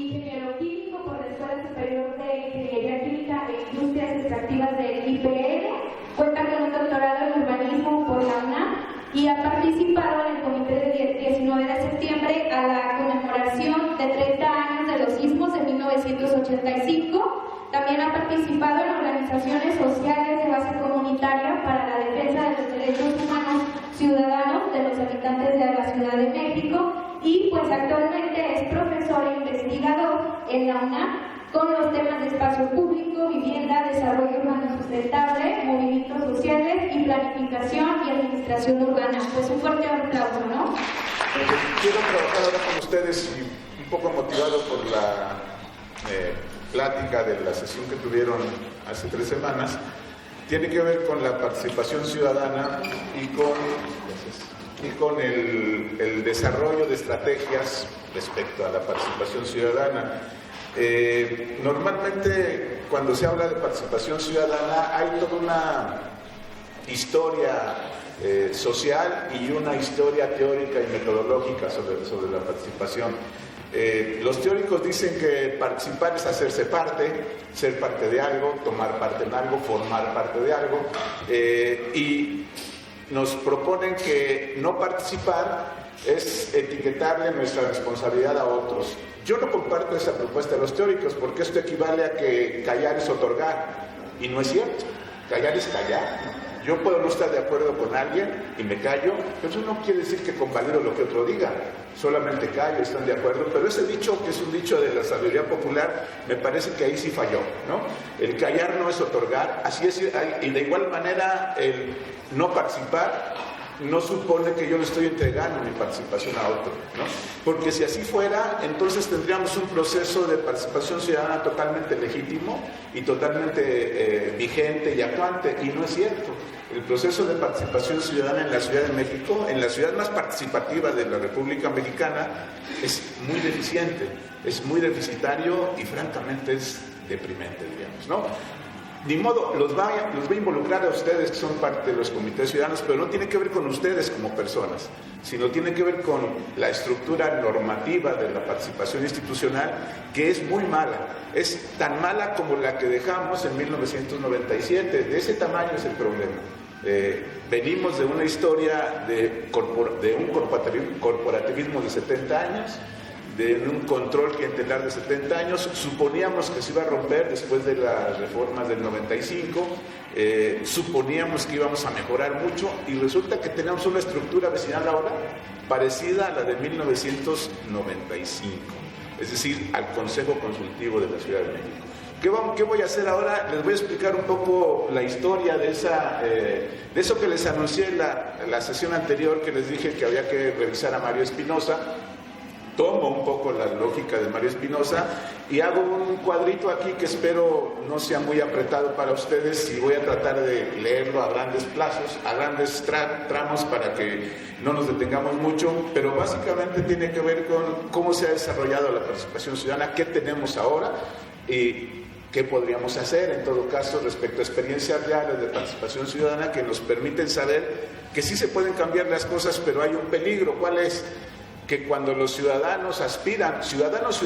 ingeniero químico por la Escuela Superior de Ingeniería Química e Industrias Extractivas del IPL, cuenta con un doctorado en urbanismo por la UNAM y ha participado en el comité del 19 de septiembre a la conmemoración de 30 años de los sismos de 1985. También ha participado en organizaciones sociales de base comunitaria para la defensa de los derechos humanos ciudadanos de los habitantes de la Ciudad de México y pues actualmente es profesor e investigador en la UNAM con los temas de espacio público, vivienda, desarrollo urbano sustentable, movimientos sociales y planificación y administración urbana. Pues un fuerte aplauso, ¿no? Quiero trabajar ahora con ustedes y un poco motivado por la plática de la sesión que tuvieron hace 3 semanas. Tiene que ver con la participación ciudadana y con el desarrollo de estrategias respecto a la participación ciudadana. Normalmente cuando se habla de participación ciudadana hay toda una historia social y una historia teórica y metodológica sobre la participación. Los teóricos dicen que participar es hacerse parte, ser parte de algo, tomar parte en algo, formar parte de algo, y nos proponen que no participar es etiquetarle nuestra responsabilidad a otros. Yo no comparto esa propuesta de los teóricos porque esto equivale a que callar es otorgar, y no es cierto. Callar es callar. Yo puedo no estar de acuerdo con alguien y me callo, pero eso no quiere decir que convalido lo que otro diga. Solamente callo, están de acuerdo, pero ese dicho, que es un dicho de la sabiduría popular, me parece que ahí sí falló, ¿no? El callar no es otorgar, así es, y de igual manera el no participar no supone que yo le estoy entregando mi participación a otro, ¿no? Porque si así fuera, entonces tendríamos un proceso de participación ciudadana totalmente legítimo y totalmente vigente y actuante, y no es cierto. El proceso de participación ciudadana en la Ciudad de México, en la ciudad más participativa de la República Mexicana, es muy deficiente, es muy deficitario y francamente es deprimente, digamos, ¿no? Ni modo, los va a involucrar a ustedes que son parte de los comités ciudadanos, pero no tiene que ver con ustedes como personas, sino tiene que ver con la estructura normativa de la participación institucional, que es muy mala. Es tan mala como la que dejamos en 1997, de ese tamaño es el problema. Venimos de una historia de un corporativismo de 70 años, de un control clientelar de 70 años. Suponíamos que se iba a romper después de las reformas del 95, suponíamos que íbamos a mejorar mucho y resulta que tenemos una estructura vecinal ahora parecida a la de 1995, es decir, al Consejo Consultivo de la Ciudad de México. ¿Qué voy a hacer ahora? Les voy a explicar un poco la historia de eso que les anuncié en la sesión anterior, que les dije que había que revisar a Mario Espinosa. Tomo un poco la lógica de Mario Espinosa y hago un cuadrito aquí que espero no sea muy apretado para ustedes, y voy a tratar de leerlo a grandes plazos, a grandes tramos, para que no nos detengamos mucho, pero básicamente tiene que ver con cómo se ha desarrollado la participación ciudadana, qué tenemos ahora y qué podríamos hacer en todo caso respecto a experiencias reales de participación ciudadana que nos permiten saber que sí se pueden cambiar las cosas, pero hay un peligro. ¿Cuál es? Que cuando los ciudadanos aspiran, ciudadanos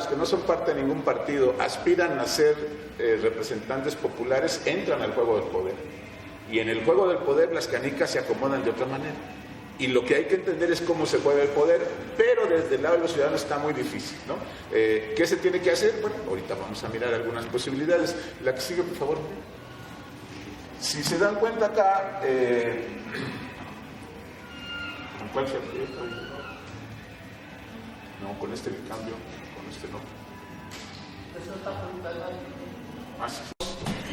que no son parte de ningún partido, aspiran a ser representantes populares, entran al juego del poder. Y en el juego del poder las canicas se acomodan de otra manera. Y lo que hay que entender es cómo se juega el poder, pero desde el lado de los ciudadanos está muy difícil, ¿no? ¿Qué se tiene que hacer? Bueno, ahorita vamos a mirar algunas posibilidades. La que sigue, por favor. Si se dan cuenta acá, ¿con cuál se aprieta? No, con este le cambio, con este no. Eso está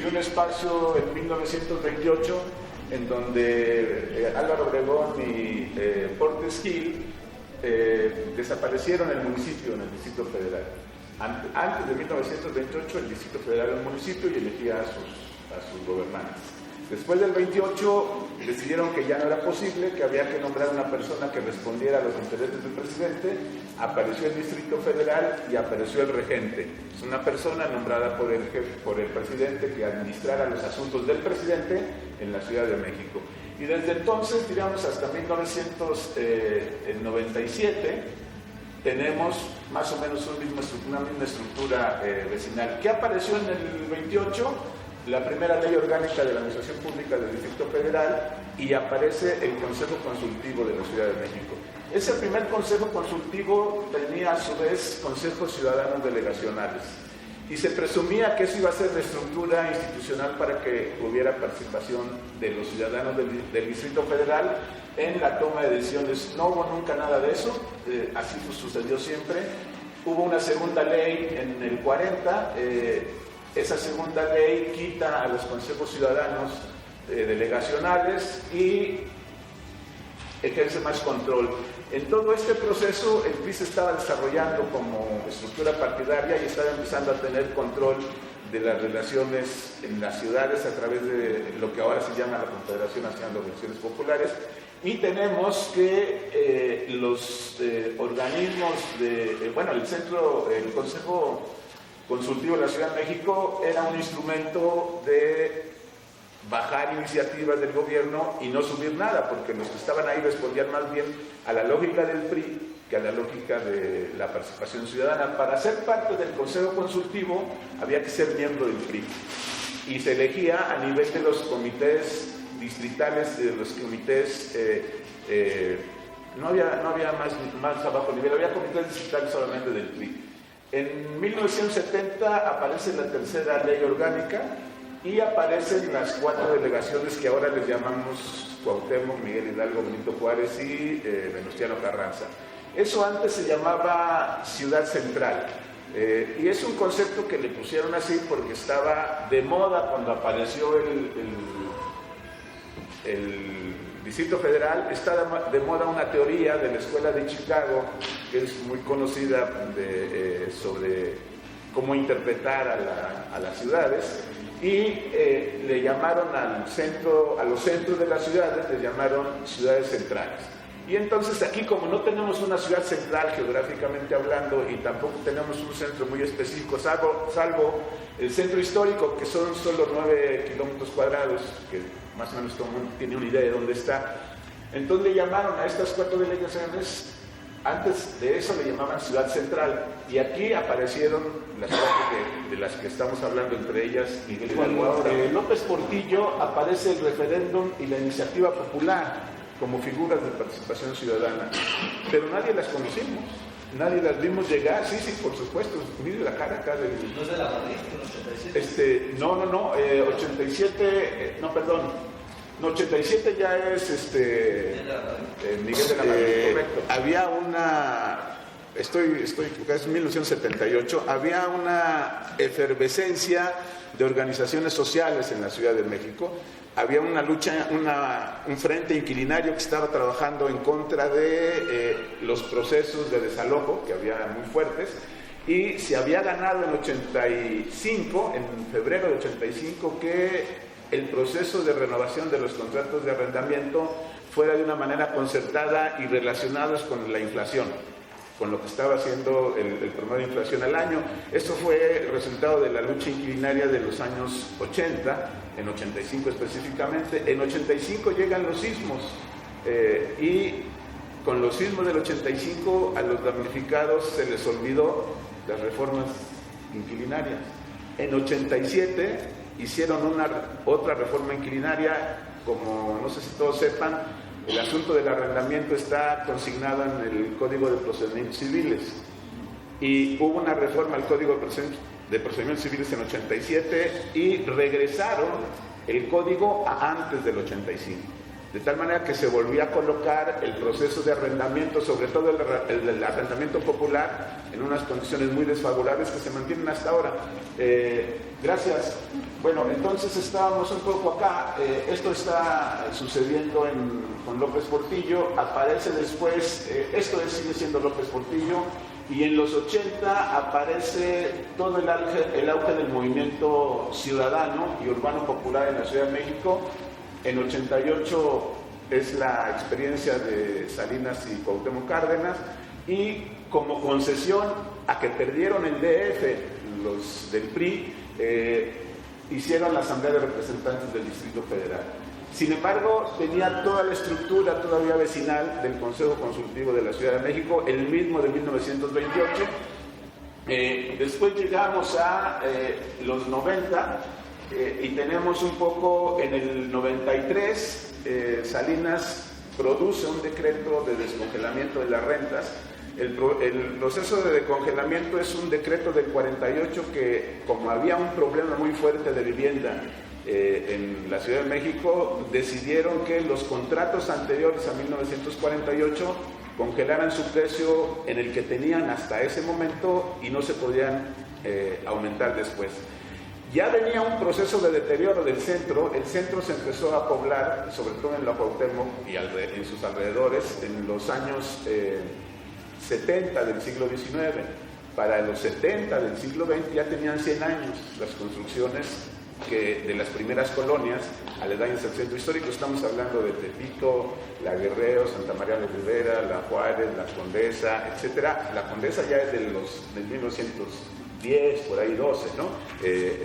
y un espacio en 1928 en donde Álvaro Obregón y Portes Gil desaparecieron el municipio en el Distrito Federal. Antes de 1928 el Distrito Federal era un municipio y elegía a sus gobernantes. Después del 28 decidieron que ya no era posible, que había que nombrar una persona que respondiera a los intereses del presidente. Apareció el Distrito Federal y apareció el regente. Es una persona nombrada por el presidente que administrara los asuntos del presidente en la Ciudad de México. Y desde entonces, digamos, hasta 1997, tenemos más o menos una misma estructura vecinal. ¿Qué apareció en el 28? La primera ley orgánica de la Administración Pública del Distrito Federal, y aparece el Consejo Consultivo de la Ciudad de México. Ese primer Consejo Consultivo tenía a su vez consejos ciudadanos delegacionales, y se presumía que eso iba a ser la estructura institucional para que hubiera participación de los ciudadanos del Distrito Federal en la toma de decisiones. No hubo nunca nada de eso, así sucedió siempre. Hubo una segunda ley en el 40, esa segunda ley quita a los consejos ciudadanos delegacionales y ejerce más control. En todo este proceso, el PRI se estaba desarrollando como estructura partidaria y estaba empezando a tener control de las relaciones en las ciudades a través de lo que ahora se llama la Confederación Nacional de Organizaciones Populares. Y tenemos que los organismos el Consejo Consultivo de la Ciudad de México era un instrumento de bajar iniciativas del gobierno y no subir nada, porque los que estaban ahí respondían más bien a la lógica del PRI que a la lógica de la participación ciudadana. Para ser parte del Consejo Consultivo había que ser miembro del PRI, y se elegía a nivel de los comités distritales, de los comités, no había más abajo nivel, había comités distritales solamente del PRI. En 1970 aparece la tercera ley orgánica y aparecen las 4 delegaciones que ahora les llamamos Cuauhtémoc, Miguel Hidalgo, Benito Juárez y Venustiano Carranza. Eso antes se llamaba Ciudad Central, y es un concepto que le pusieron así porque estaba de moda cuando apareció el Distrito Federal. Está de moda una teoría de la Escuela de Chicago, que es muy conocida sobre cómo interpretar a las ciudades, y le llamaron a los centros de las ciudades, le llamaron ciudades centrales. Y entonces aquí, como no tenemos una ciudad central geográficamente hablando y tampoco tenemos un centro muy específico, salvo el centro histórico, que son solo 9 kilómetros cuadrados, que más o menos todo el mundo tiene una idea de dónde está, entonces le llamaron a estas 4 delegaciones, antes de eso le llamaban ciudad central, y aquí aparecieron las 4 de las que estamos hablando, entre ellas Miguel Hidalgo. López Portillo aparece el referéndum y la iniciativa popular como figuras de participación ciudadana, pero nadie las conocimos, nadie las vimos llegar. Sí, por supuesto, mire la cara acá de... ¿No es de la Madrid, en 87? No, 87, no, perdón, no, 87 ya es Miguel de la Madrid, correcto. Había una, estoy equivocado, es 1978, había una efervescencia de organizaciones sociales en la Ciudad de México. Había una lucha, un frente inquilinario que estaba trabajando en contra de los procesos de desalojo, que había muy fuertes, y se había ganado en 85, en febrero de 85, que el proceso de renovación de los contratos de arrendamiento fuera de una manera concertada y relacionados con la inflación, con lo que estaba haciendo el promedio de inflación al año. Esto fue el resultado de la lucha inquilinaria de los años 80, en 85 específicamente. En 85 llegan los sismos, y con los sismos del 85 a los damnificados se les olvidó las reformas inquilinarias. En 87 hicieron otra reforma inquilinaria. Como no sé si todos sepan, el asunto del arrendamiento está consignado en el Código de Procedimientos Civiles, y hubo una reforma al Código de Procedimientos Civiles en 87 y regresaron el código a antes del 85, de tal manera que se volvía a colocar el proceso de arrendamiento, sobre todo el arrendamiento popular, en unas condiciones muy desfavorables que se mantienen hasta ahora. Gracias. Bueno, entonces estábamos un poco acá. Esto está sucediendo con López Portillo. Aparece después, sigue siendo López Portillo, y en los 80 aparece todo el auge del movimiento ciudadano y urbano popular en la Ciudad de México. En 88 es la experiencia de Salinas y Cuauhtémoc Cárdenas, y como concesión a que perdieron el DF, los del PRI, hicieron la Asamblea de Representantes del Distrito Federal. Sin embargo, tenía toda la estructura todavía vecinal del Consejo Consultivo de la Ciudad de México, el mismo de 1928. Después llegamos a los 90 y tenemos un poco en el 93, Salinas produce un decreto de descongelamiento de las rentas. El proceso de descongelamiento es un decreto del 48 que, como había un problema muy fuerte de vivienda en la Ciudad de México, decidieron que los contratos anteriores a 1948 congelaran su precio en el que tenían hasta ese momento y no se podían aumentar después. Ya venía un proceso de deterioro del centro. El centro se empezó a poblar, sobre todo en la Cuauhtémoc y en sus alrededores, en los años 70 del siglo XIX. Para los 70 del siglo XX ya tenían 100 años las construcciones de las primeras colonias aledañas al centro histórico. Estamos hablando de Tepito, La Guerrero, Santa María de Rivera, La Juárez, La Condesa, etcétera. La Condesa ya es del 1910, por ahí 12, ¿no?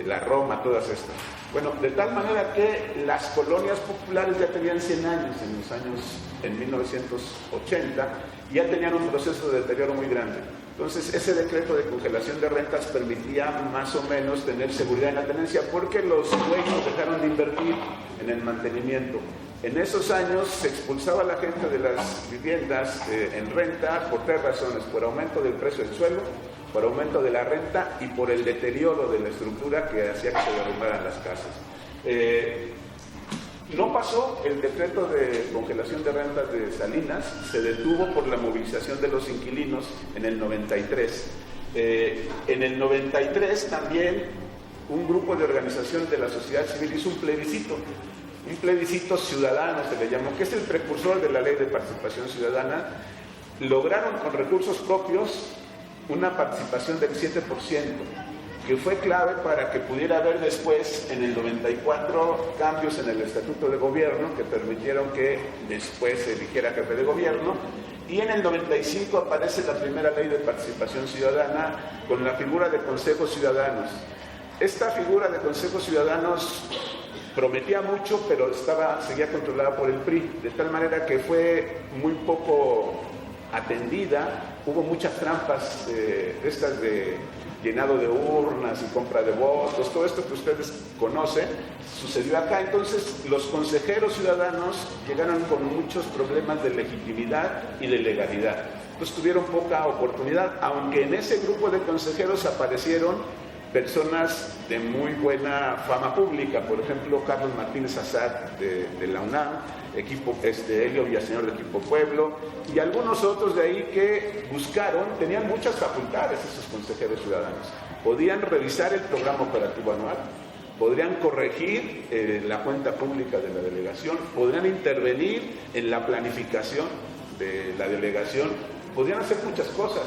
La Roma, todas estas. Bueno, de tal manera que las colonias populares ya tenían 100 años en 1980, y ya tenían un proceso de deterioro muy grande. Entonces, ese decreto de congelación de rentas permitía más o menos tener seguridad en la tenencia, porque los dueños dejaron de invertir en el mantenimiento. En esos años se expulsaba a la gente de las viviendas en renta por 3 razones: por aumento del precio del suelo, por aumento de la renta y por el deterioro de la estructura que hacía que se derrumbaran las casas. No pasó el decreto de congelación de rentas de Salinas, se detuvo por la movilización de los inquilinos en el 93. En el 93 también un grupo de organización de la sociedad civil hizo un plebiscito ciudadano se le llamó, que es el precursor de la ley de participación ciudadana. Lograron con recursos propios una participación del 7%, que fue clave para que pudiera haber después, en el 94, cambios en el Estatuto de Gobierno que permitieron que después se eligiera jefe de gobierno, y en el 95 aparece la primera ley de participación ciudadana con la figura de consejos ciudadanos. Esta figura de consejos ciudadanos prometía mucho, pero seguía controlada por el PRI, de tal manera que fue muy poco atendida. Hubo muchas trampas, estas de llenado de urnas y compra de votos, todo esto que ustedes conocen, sucedió acá. Entonces, los consejeros ciudadanos llegaron con muchos problemas de legitimidad y de legalidad. Entonces, tuvieron poca oportunidad, aunque en ese grupo de consejeros aparecieron personas de muy buena fama pública. Por ejemplo, Carlos Martínez Azad de la UNAM, Helio Villaseñor de Equipo Pueblo, y algunos otros de ahí que tenían muchas facultades esos consejeros ciudadanos. Podían revisar el programa operativo anual, podrían corregir la cuenta pública de la delegación, podrían intervenir en la planificación de la delegación, podrían hacer muchas cosas.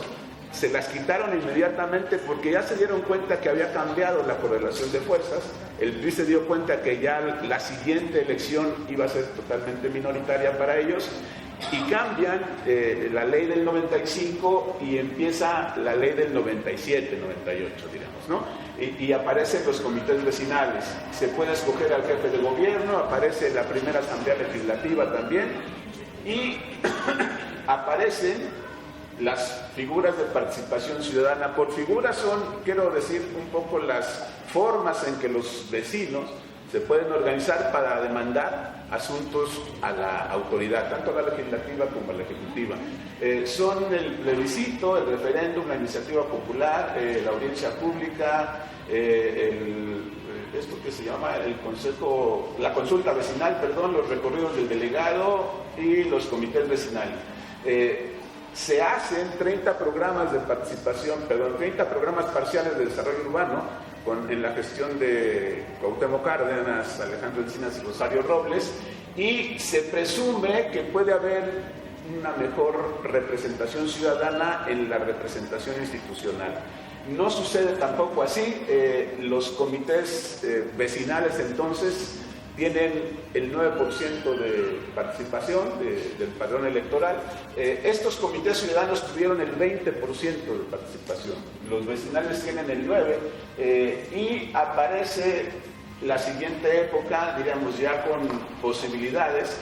Se las quitaron inmediatamente porque ya se dieron cuenta que había cambiado la correlación de fuerzas. El PRI se dio cuenta que ya la siguiente elección iba a ser totalmente minoritaria para ellos, y cambian la ley del 95 y empieza la ley del 97, 98, diremos, ¿no? Y aparecen los comités vecinales. Se puede escoger al jefe de gobierno, aparece la primera asamblea legislativa también, y aparecen las figuras de participación ciudadana. Por figuras son, quiero decir, un poco las formas en que los vecinos se pueden organizar para demandar asuntos a la autoridad, tanto a la legislativa como a la ejecutiva. Son el plebiscito, el referéndum, la iniciativa popular, la audiencia pública, esto que se llama la consulta vecinal, los recorridos del delegado y los comités vecinales. Se hacen 30 programas de participación, 30 programas parciales de desarrollo urbano en la gestión de Cuauhtémoc Cárdenas, Alejandro Encinas y Rosario Robles, y se presume que puede haber una mejor representación ciudadana en la representación institucional. No sucede tampoco así. Los comités vecinales entonces tienen el 9% de participación del padrón electoral. Estos comités ciudadanos tuvieron el 20% de participación. Los vecinales tienen el 9%, y aparece la siguiente época, diríamos ya con posibilidades,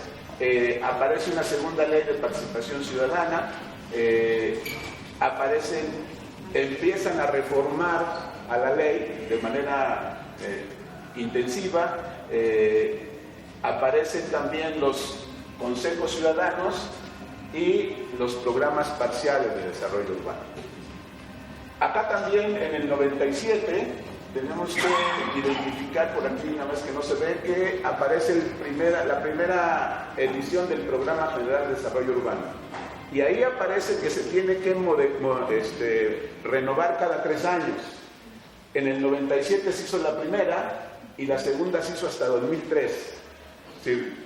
aparece una segunda ley de participación ciudadana, empiezan a reformar a la ley de manera intensiva, aparecen también los consejos ciudadanos y los programas parciales de desarrollo urbano. Acá también en el 97 tenemos que identificar por aquí, una vez que no se ve, que aparece la primera edición del Programa General de Desarrollo Urbano. Y ahí aparece que se tiene que renovar cada 3 años. En el 97 se hizo la primera y la segunda se hizo hasta 2003. Es decir,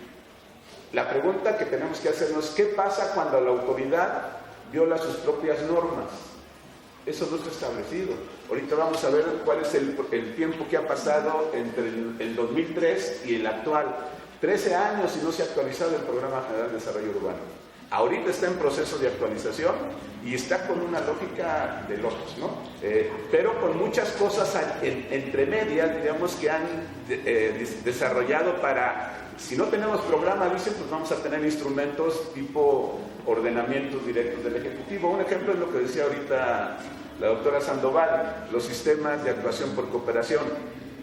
la pregunta que tenemos que hacernos es ¿qué pasa cuando la autoridad viola sus propias normas? Eso no está establecido. Ahorita vamos a ver cuál es el tiempo que ha pasado entre el 2003 y el actual. 13 años y no se ha actualizado el Programa General de Desarrollo Urbano. Ahorita está en proceso de actualización y está con una lógica de locos, ¿no? Pero con muchas cosas entre medias, digamos, que han desarrollado para, si no tenemos programa, dicen, pues vamos a tener instrumentos tipo ordenamientos directos del Ejecutivo. Un ejemplo es lo que decía ahorita la doctora Sandoval, los sistemas de actuación por cooperación.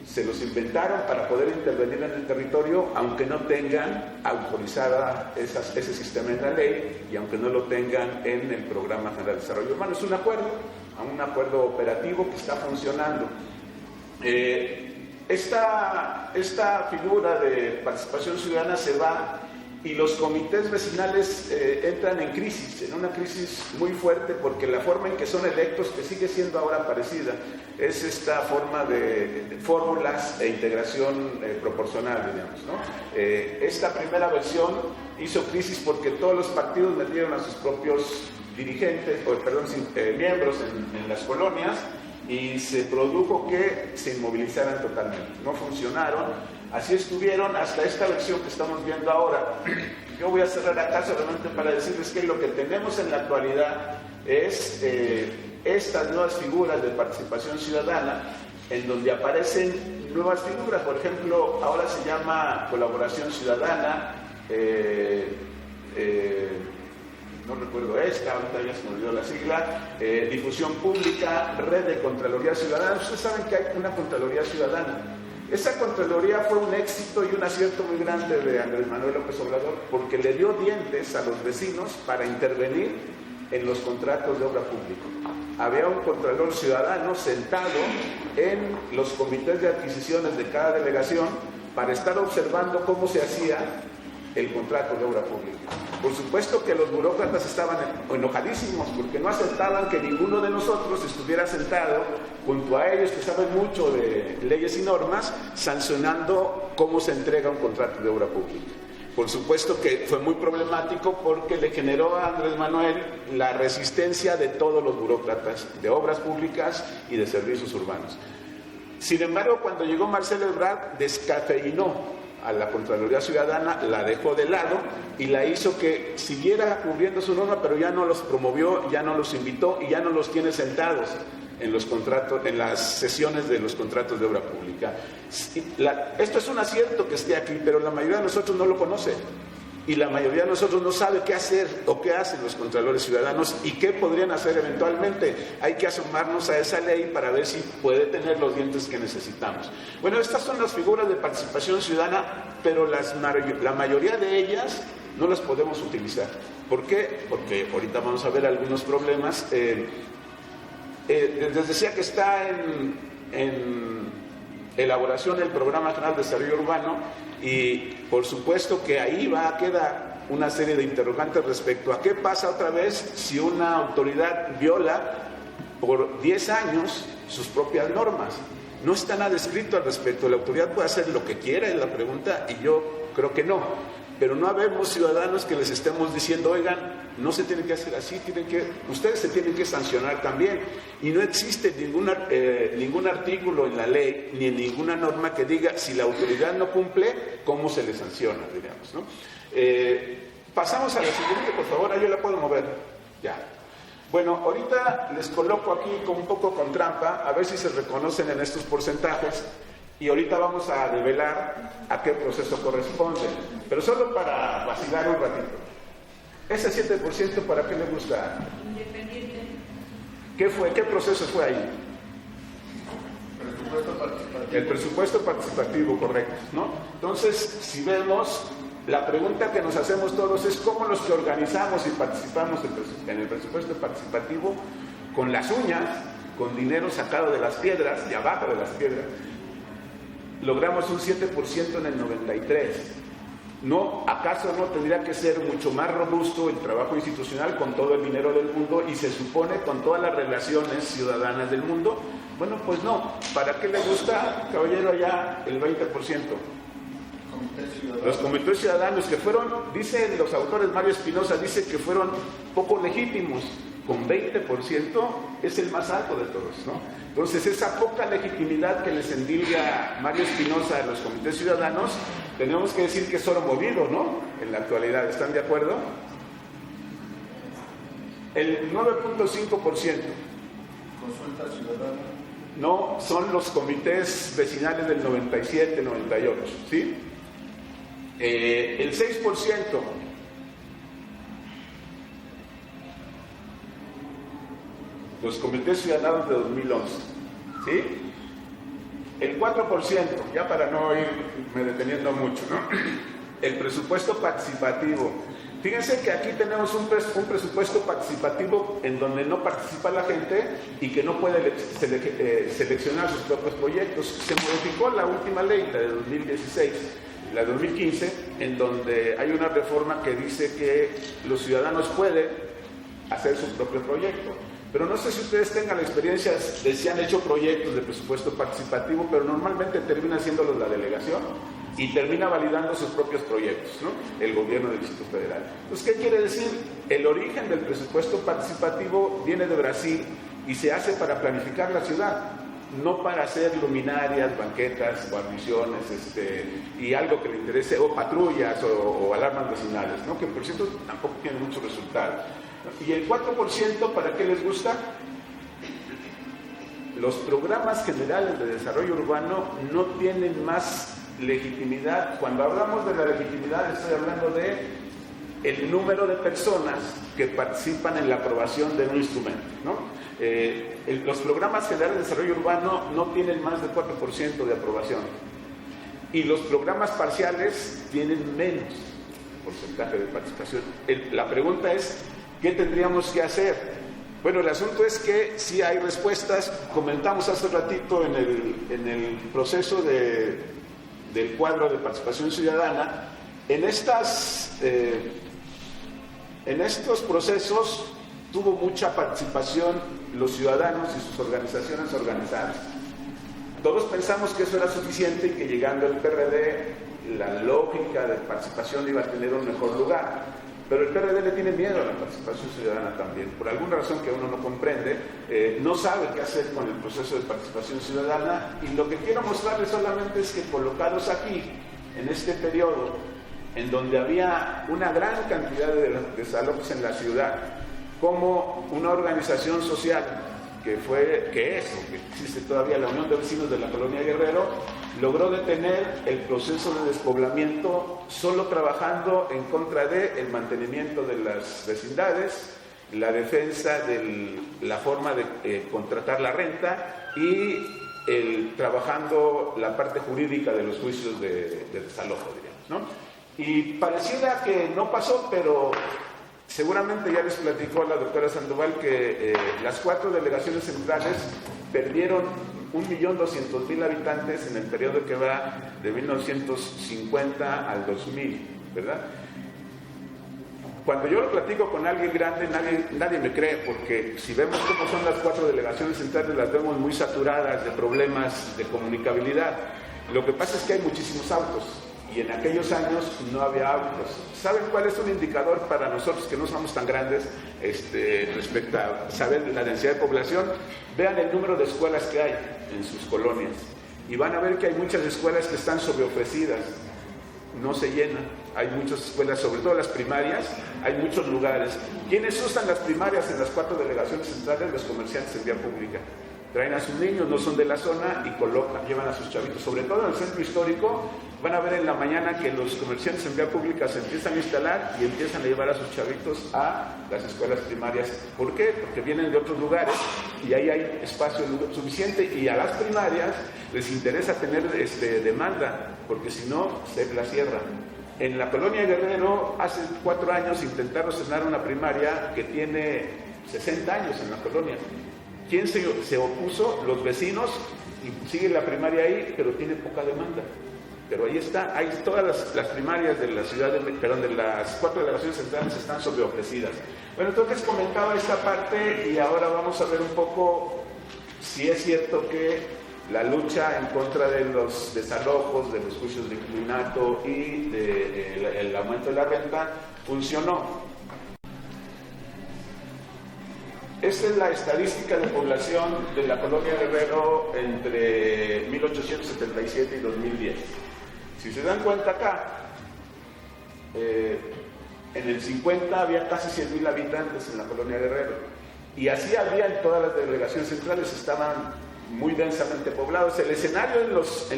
Se los inventaron para poder intervenir en el territorio, aunque no tengan autorizada ese sistema en la ley y aunque no lo tengan en el Programa General de Desarrollo Urbano. Es un acuerdo operativo que está funcionando. Esta figura de participación ciudadana se va y los comités vecinales entran en una crisis muy fuerte, porque la forma en que son electos, que sigue siendo ahora parecida, es esta forma de fórmulas e integración proporcional, digamos, ¿no? Esta primera versión hizo crisis porque todos los partidos metieron a sus propios miembros en las colonias y se produjo que se inmovilizaran totalmente. No funcionaron. Así estuvieron hasta esta versión que estamos viendo ahora. Yo voy a cerrar acá solamente para decirles que lo que tenemos en la actualidad es estas nuevas figuras de participación ciudadana, en donde aparecen nuevas figuras. Por ejemplo, ahora se llama colaboración ciudadana, no recuerdo ahorita ya se me olvidó la sigla, difusión pública, red de Contraloría Ciudadana. Ustedes saben que hay una Contraloría Ciudadana. Esa Contraloría fue un éxito y un acierto muy grande de Andrés Manuel López Obrador, porque le dio dientes a los vecinos para intervenir en los contratos de obra pública. Había un Contralor Ciudadano sentado en los comités de adquisiciones de cada delegación para estar observando cómo se hacía el contrato de obra pública. Por supuesto que los burócratas estaban enojadísimos porque no aceptaban que ninguno de nosotros estuviera sentado junto a ellos, que saben mucho de leyes y normas, sancionando cómo se entrega un contrato de obra pública. Por supuesto que fue muy problemático porque le generó a Andrés Manuel la resistencia de todos los burócratas de obras públicas y de servicios urbanos. Sin embargo, cuando llegó Marcelo Ebrard, descafeinó a la Contraloría Ciudadana, la dejó de lado y la hizo que siguiera cubriendo su norma, pero ya no los promovió, ya no los invitó y ya no los tiene sentados en los contratos, en las sesiones de los contratos de obra pública. Esto es un acierto que esté aquí, pero la mayoría de nosotros no lo conoce y la mayoría de nosotros no sabe qué hacer o qué hacen los contralores ciudadanos y qué podrían hacer eventualmente. Hay que asomarnos a esa ley para ver si puede tener los dientes que necesitamos. Bueno, estas son las figuras de participación ciudadana, pero la mayoría de ellas no las podemos utilizar. ¿Por qué? Porque ahorita vamos a ver algunos problemas. Les decía que está en elaboración el Programa General de Desarrollo Urbano y por supuesto que ahí va a quedar una serie de interrogantes respecto a qué pasa otra vez si una autoridad viola por 10 años sus propias normas. No está nada escrito al respecto. La autoridad puede hacer lo que quiera, es la pregunta, y yo creo que no. Pero no habemos ciudadanos que les estemos diciendo, oigan, no se tiene que hacer así, ustedes se tienen que sancionar también. Y no existe ningún artículo en la ley, ni en ninguna norma que diga, si la autoridad no cumple, ¿cómo se le sanciona, digamos, ¿no? Pasamos a la siguiente, por favor, yo la puedo mover, ya. Bueno, ahorita les coloco aquí un poco con trampa, a ver si se reconocen en estos porcentajes. Y ahorita vamos a develar a qué proceso corresponde, pero solo para vacilar un ratito. Ese 7%, ¿para qué le gusta? Independiente. ¿Qué fue? ¿Qué proceso fue ahí? Presupuesto participativo. El presupuesto participativo, correcto, ¿no? Entonces, si vemos, la pregunta que nos hacemos todos es cómo los que organizamos y participamos en el presupuesto participativo, con las uñas, con dinero sacado de las piedras, de abajo de las piedras, logramos un 7% en el 93. ¿No? ¿Acaso no tendría que ser mucho más robusto el trabajo institucional con todo el dinero del mundo y se supone con todas las relaciones ciudadanas del mundo? Bueno, pues no. ¿Para qué le gusta, caballero, allá el 20%? Los comités ciudadanos que fueron, dicen los autores, Mario Espinosa dice que fueron poco legítimos. Con 20% es el más alto de todos, ¿no? Entonces, esa poca legitimidad que les endilga Mario Espinosa a los comités ciudadanos, tenemos que decir que es oro movido, ¿no? En la actualidad, ¿están de acuerdo? El 9.5%. Consulta ciudadana. No, son los comités vecinales del 97, 98, ¿sí? El 6%. Los comités ciudadanos de 2011, ¿sí? El 4%, ya para no irme deteniendo mucho, ¿no? El presupuesto participativo. Fíjense que aquí tenemos un presupuesto participativo en donde no participa la gente y que no puede seleccionar sus propios proyectos. Se modificó la última ley, la de 2016, la de 2015, en donde hay una reforma que dice que los ciudadanos pueden hacer su propio proyecto. Pero no sé si ustedes tengan la experiencia de si han hecho proyectos de presupuesto participativo, pero normalmente termina haciéndolos la delegación y termina validando sus propios proyectos, ¿no? El gobierno del Distrito Federal. Entonces, ¿qué quiere decir? El origen del presupuesto participativo viene de Brasil y se hace para planificar la ciudad, no para hacer luminarias, banquetas, guarniciones, y algo que le interese, o patrullas o alarmas vecinales, ¿no? Que por cierto tampoco tiene mucho resultado. ¿Y el 4% para qué les gusta? Los programas generales de desarrollo urbano no tienen más legitimidad. Cuando hablamos de la legitimidad, estoy hablando de el número de personas que participan en la aprobación de un instrumento, ¿no? Los programas generales de desarrollo urbano no tienen más del 4% de aprobación. Y los programas parciales tienen menos porcentaje de participación. La pregunta es, ¿qué tendríamos que hacer? Bueno, el asunto es que sí hay respuestas. Comentamos hace ratito en el proceso del cuadro de participación ciudadana. En estos procesos tuvo mucha participación los ciudadanos y sus organizaciones organizadas. Todos pensamos que eso era suficiente y que llegando el PRD, la lógica de participación iba a tener un mejor lugar. Pero el PRD le tiene miedo a la participación ciudadana también, por alguna razón que uno no comprende, no sabe qué hacer con el proceso de participación ciudadana, y lo que quiero mostrarles solamente es que colocados aquí, en este periodo, en donde había una gran cantidad de desalojos en la ciudad, como una organización social que existe todavía, la Unión de Vecinos de la Colonia Guerrero, logró detener el proceso de despoblamiento solo trabajando en contra del mantenimiento de las vecindades, la defensa de la forma de contratar la renta y trabajando la parte jurídica de los juicios de desalojo, digamos, ¿no? Y pareciera que no pasó, pero seguramente ya les platicó la doctora Sandoval que las 4 delegaciones centrales perdieron 1.200.000 habitantes en el periodo que va de 1950 al 2000, ¿verdad? Cuando yo lo platico con alguien grande, nadie me cree, porque si vemos cómo son las 4 delegaciones centrales, las vemos muy saturadas de problemas de comunicabilidad. Lo que pasa es que hay muchísimos autos, y en aquellos años no había autos. ¿Saben cuál es un indicador para nosotros que no somos tan grandes respecto a saber la densidad de población? Vean el número de escuelas que hay en sus colonias y van a ver que hay muchas escuelas que están sobreofrecidas, no se llenan. Hay muchas escuelas, sobre todo las primarias, hay muchos lugares. ¿Quiénes usan las primarias en las 4 delegaciones centrales? Los comerciantes en vía pública. traen a sus niños, no son de la zona y llevan a sus chavitos. Sobre todo en el centro histórico, van a ver en la mañana que los comerciantes en vía pública se empiezan a instalar y empiezan a llevar a sus chavitos a las escuelas primarias. ¿Por qué? Porque vienen de otros lugares y ahí hay espacio suficiente, y a las primarias les interesa tener demanda, porque si no, se la cierran. En la colonia Guerrero, hace 4 años intentaron cerrar una primaria que tiene 60 años en la colonia. ¿Quién se opuso? Los vecinos, y sigue la primaria ahí, pero tiene poca demanda. Pero ahí está, hay todas las primarias de la ciudad, de las 4 delegaciones centrales están sobreofrecidas. Bueno, entonces comentaba esta parte y ahora vamos a ver un poco si es cierto que la lucha en contra de los desalojos, de los juicios de inquilinato y del aumento de la renta funcionó. Esta es la estadística de población de la colonia Guerrero entre 1877 y 2010. Si se dan cuenta acá, en el 50 había casi 100,000 habitantes en la colonia Guerrero. Y así había en todas las delegaciones centrales, estaban muy densamente poblados. El escenario en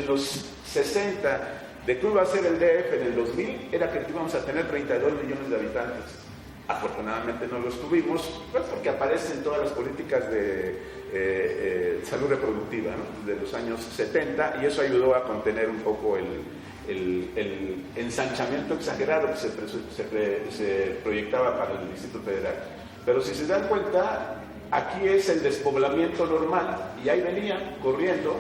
los 60 de que iba a ser el DF en el 2000 era que íbamos a tener 32 millones de habitantes. Afortunadamente no los tuvimos, pues porque aparecen todas las políticas de salud reproductiva, ¿no?, de los años 70, y eso ayudó a contener un poco el ensanchamiento exagerado que se proyectaba para el Distrito Federal. Pero si se dan cuenta, aquí es el despoblamiento normal, y ahí venían corriendo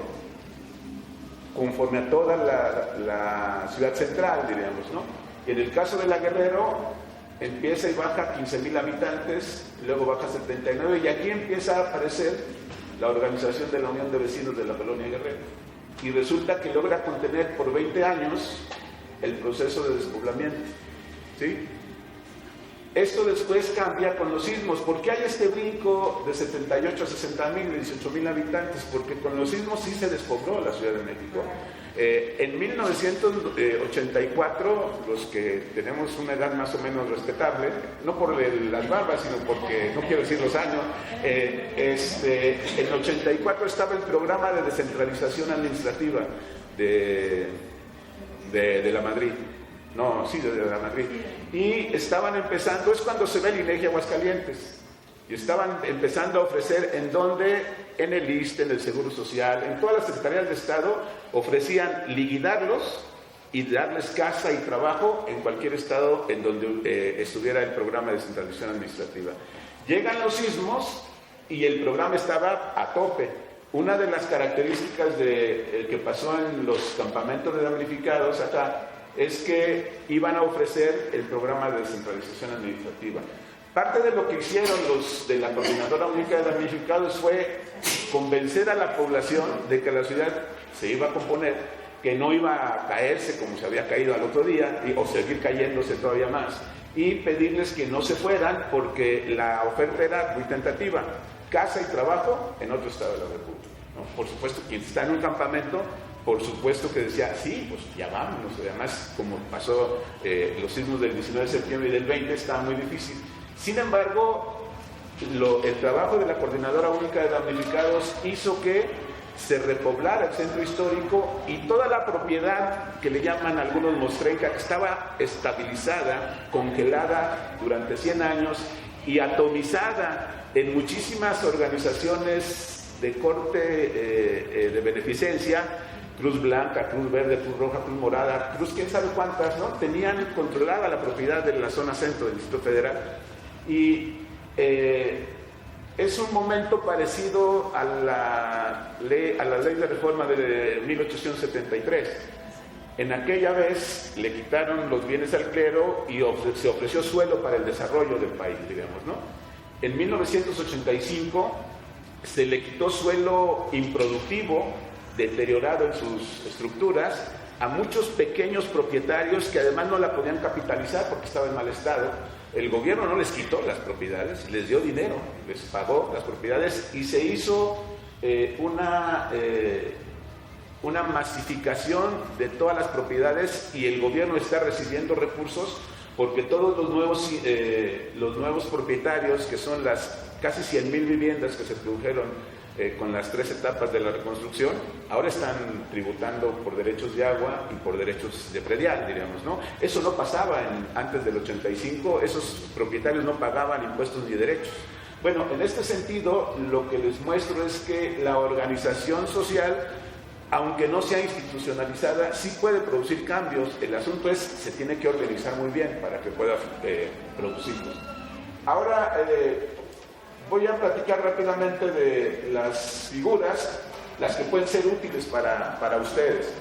conforme a toda la ciudad central, diríamos, ¿no? Y en el caso de la Guerrero, empieza y baja 15,000 habitantes, luego baja 79, y aquí empieza a aparecer la organización de la Unión de Vecinos de la Colonia Guerrero. Y resulta que logra contener por 20 años el proceso de despoblamiento, ¿sí? Esto después cambia con los sismos. ¿Por qué hay este brinco de 78 a 60,000, de 18,000 habitantes? Porque con los sismos sí se despobló la Ciudad de México. En 1984, los que tenemos una edad más o menos respetable, no por las barbas, sino porque no quiero decir los años, en 84 estaba el programa de descentralización administrativa de la Madrid. No, sí, de la Madrid. Y estaban empezando, es cuando se ve el INEGI Aguascalientes, y estaban empezando a ofrecer en donde, en el ISSSTE, en el Seguro Social, en todas las secretarías de Estado, ofrecían liquidarlos y darles casa y trabajo en cualquier estado en donde estuviera el programa de descentralización administrativa. Llegan los sismos y el programa estaba a tope. Una de las características que pasó en los campamentos de damnificados acá es que iban a ofrecer el programa de descentralización administrativa. Parte de lo que hicieron los de la Coordinadora Única de Damnificados fue convencer a la población de que la ciudad se iba a componer, que no iba a caerse como se había caído al otro día, o seguir cayéndose todavía más, y pedirles que no se fueran porque la oferta era muy tentativa: casa y trabajo en otro estado de la República, ¿no? Por supuesto, quien está en un campamento, por supuesto que decía, sí, pues ya vámonos. Además, como pasó los sismos del 19 de septiembre y del 20, estaba muy difícil. Sin embargo, el trabajo de la Coordinadora Única de Damnificados hizo que se repoblara el centro histórico, y toda la propiedad que le llaman algunos mostrenca, que estaba estabilizada, congelada durante 100 años y atomizada en muchísimas organizaciones de corte de beneficencia, Cruz Blanca, Cruz Verde, Cruz Roja, Cruz Morada, Cruz quién sabe cuántas, ¿no?, tenían controlada la propiedad de la zona centro del Distrito Federal. Y es un momento parecido a la ley de reforma de 1873. En aquella vez le quitaron los bienes al clero y se ofreció suelo para el desarrollo del país, digamos, ¿no? En 1985 se le quitó suelo improductivo, deteriorado en sus estructuras, a muchos pequeños propietarios que además no la podían capitalizar porque estaba en mal estado. El gobierno no les quitó las propiedades, les dio dinero, les pagó las propiedades, y se hizo una masificación de todas las propiedades, y el gobierno está recibiendo recursos porque todos los nuevos propietarios, que son las casi 100,000 viviendas que se produjeron con las 3 etapas de la reconstrucción. Ahora están tributando por derechos de agua y por derechos de predial, diríamos, ¿no? Eso no pasaba antes del 85, esos propietarios no pagaban impuestos ni derechos. Bueno, en este sentido, lo que les muestro es que la organización social, aunque no sea institucionalizada, sí puede producir cambios. El asunto es, se tiene que organizar muy bien para que pueda producirlos. Ahora, voy a platicar rápidamente de las figuras, las que pueden ser útiles para ustedes.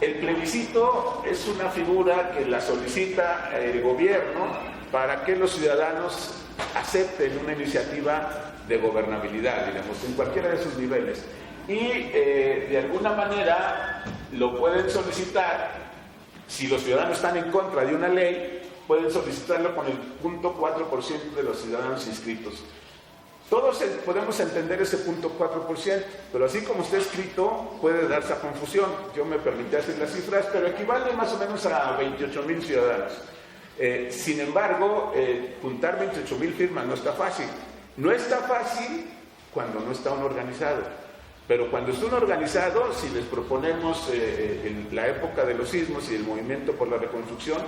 El plebiscito es una figura que la solicita el gobierno para que los ciudadanos acepten una iniciativa de gobernabilidad, digamos, en cualquiera de sus niveles. Y de alguna manera lo pueden solicitar, si los ciudadanos están en contra de una ley, pueden solicitarlo con el 0.4% de los ciudadanos inscritos. Todos podemos entender ese 0.4%, pero así como está escrito, puede darse a confusión. Yo me permití hacer las cifras, pero equivale más o menos a 28,000 ciudadanos. Sin embargo, juntar 28,000 firmas no está fácil. No está fácil cuando no está uno organizado. Pero cuando está uno organizado, si les proponemos en la época de los sismos y el movimiento por la reconstrucción,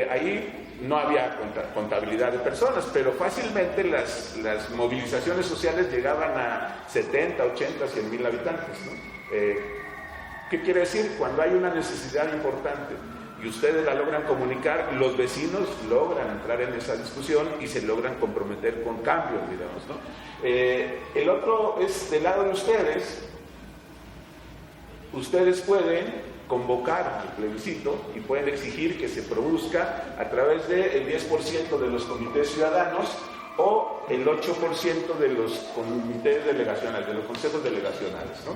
ahí no había contabilidad de personas, pero fácilmente las movilizaciones sociales llegaban a 70, 80, 100 mil habitantes, ¿no? ¿Qué quiere decir? Cuando hay una necesidad importante y ustedes la logran comunicar, los vecinos logran entrar en esa discusión y se logran comprometer con cambios, digamos, ¿no? El otro es del lado de ustedes. Ustedes pueden convocar al plebiscito y pueden exigir que se produzca a través del 10% de los comités ciudadanos o el 8% de los comités delegacionales, de los consejos delegacionales, ¿no?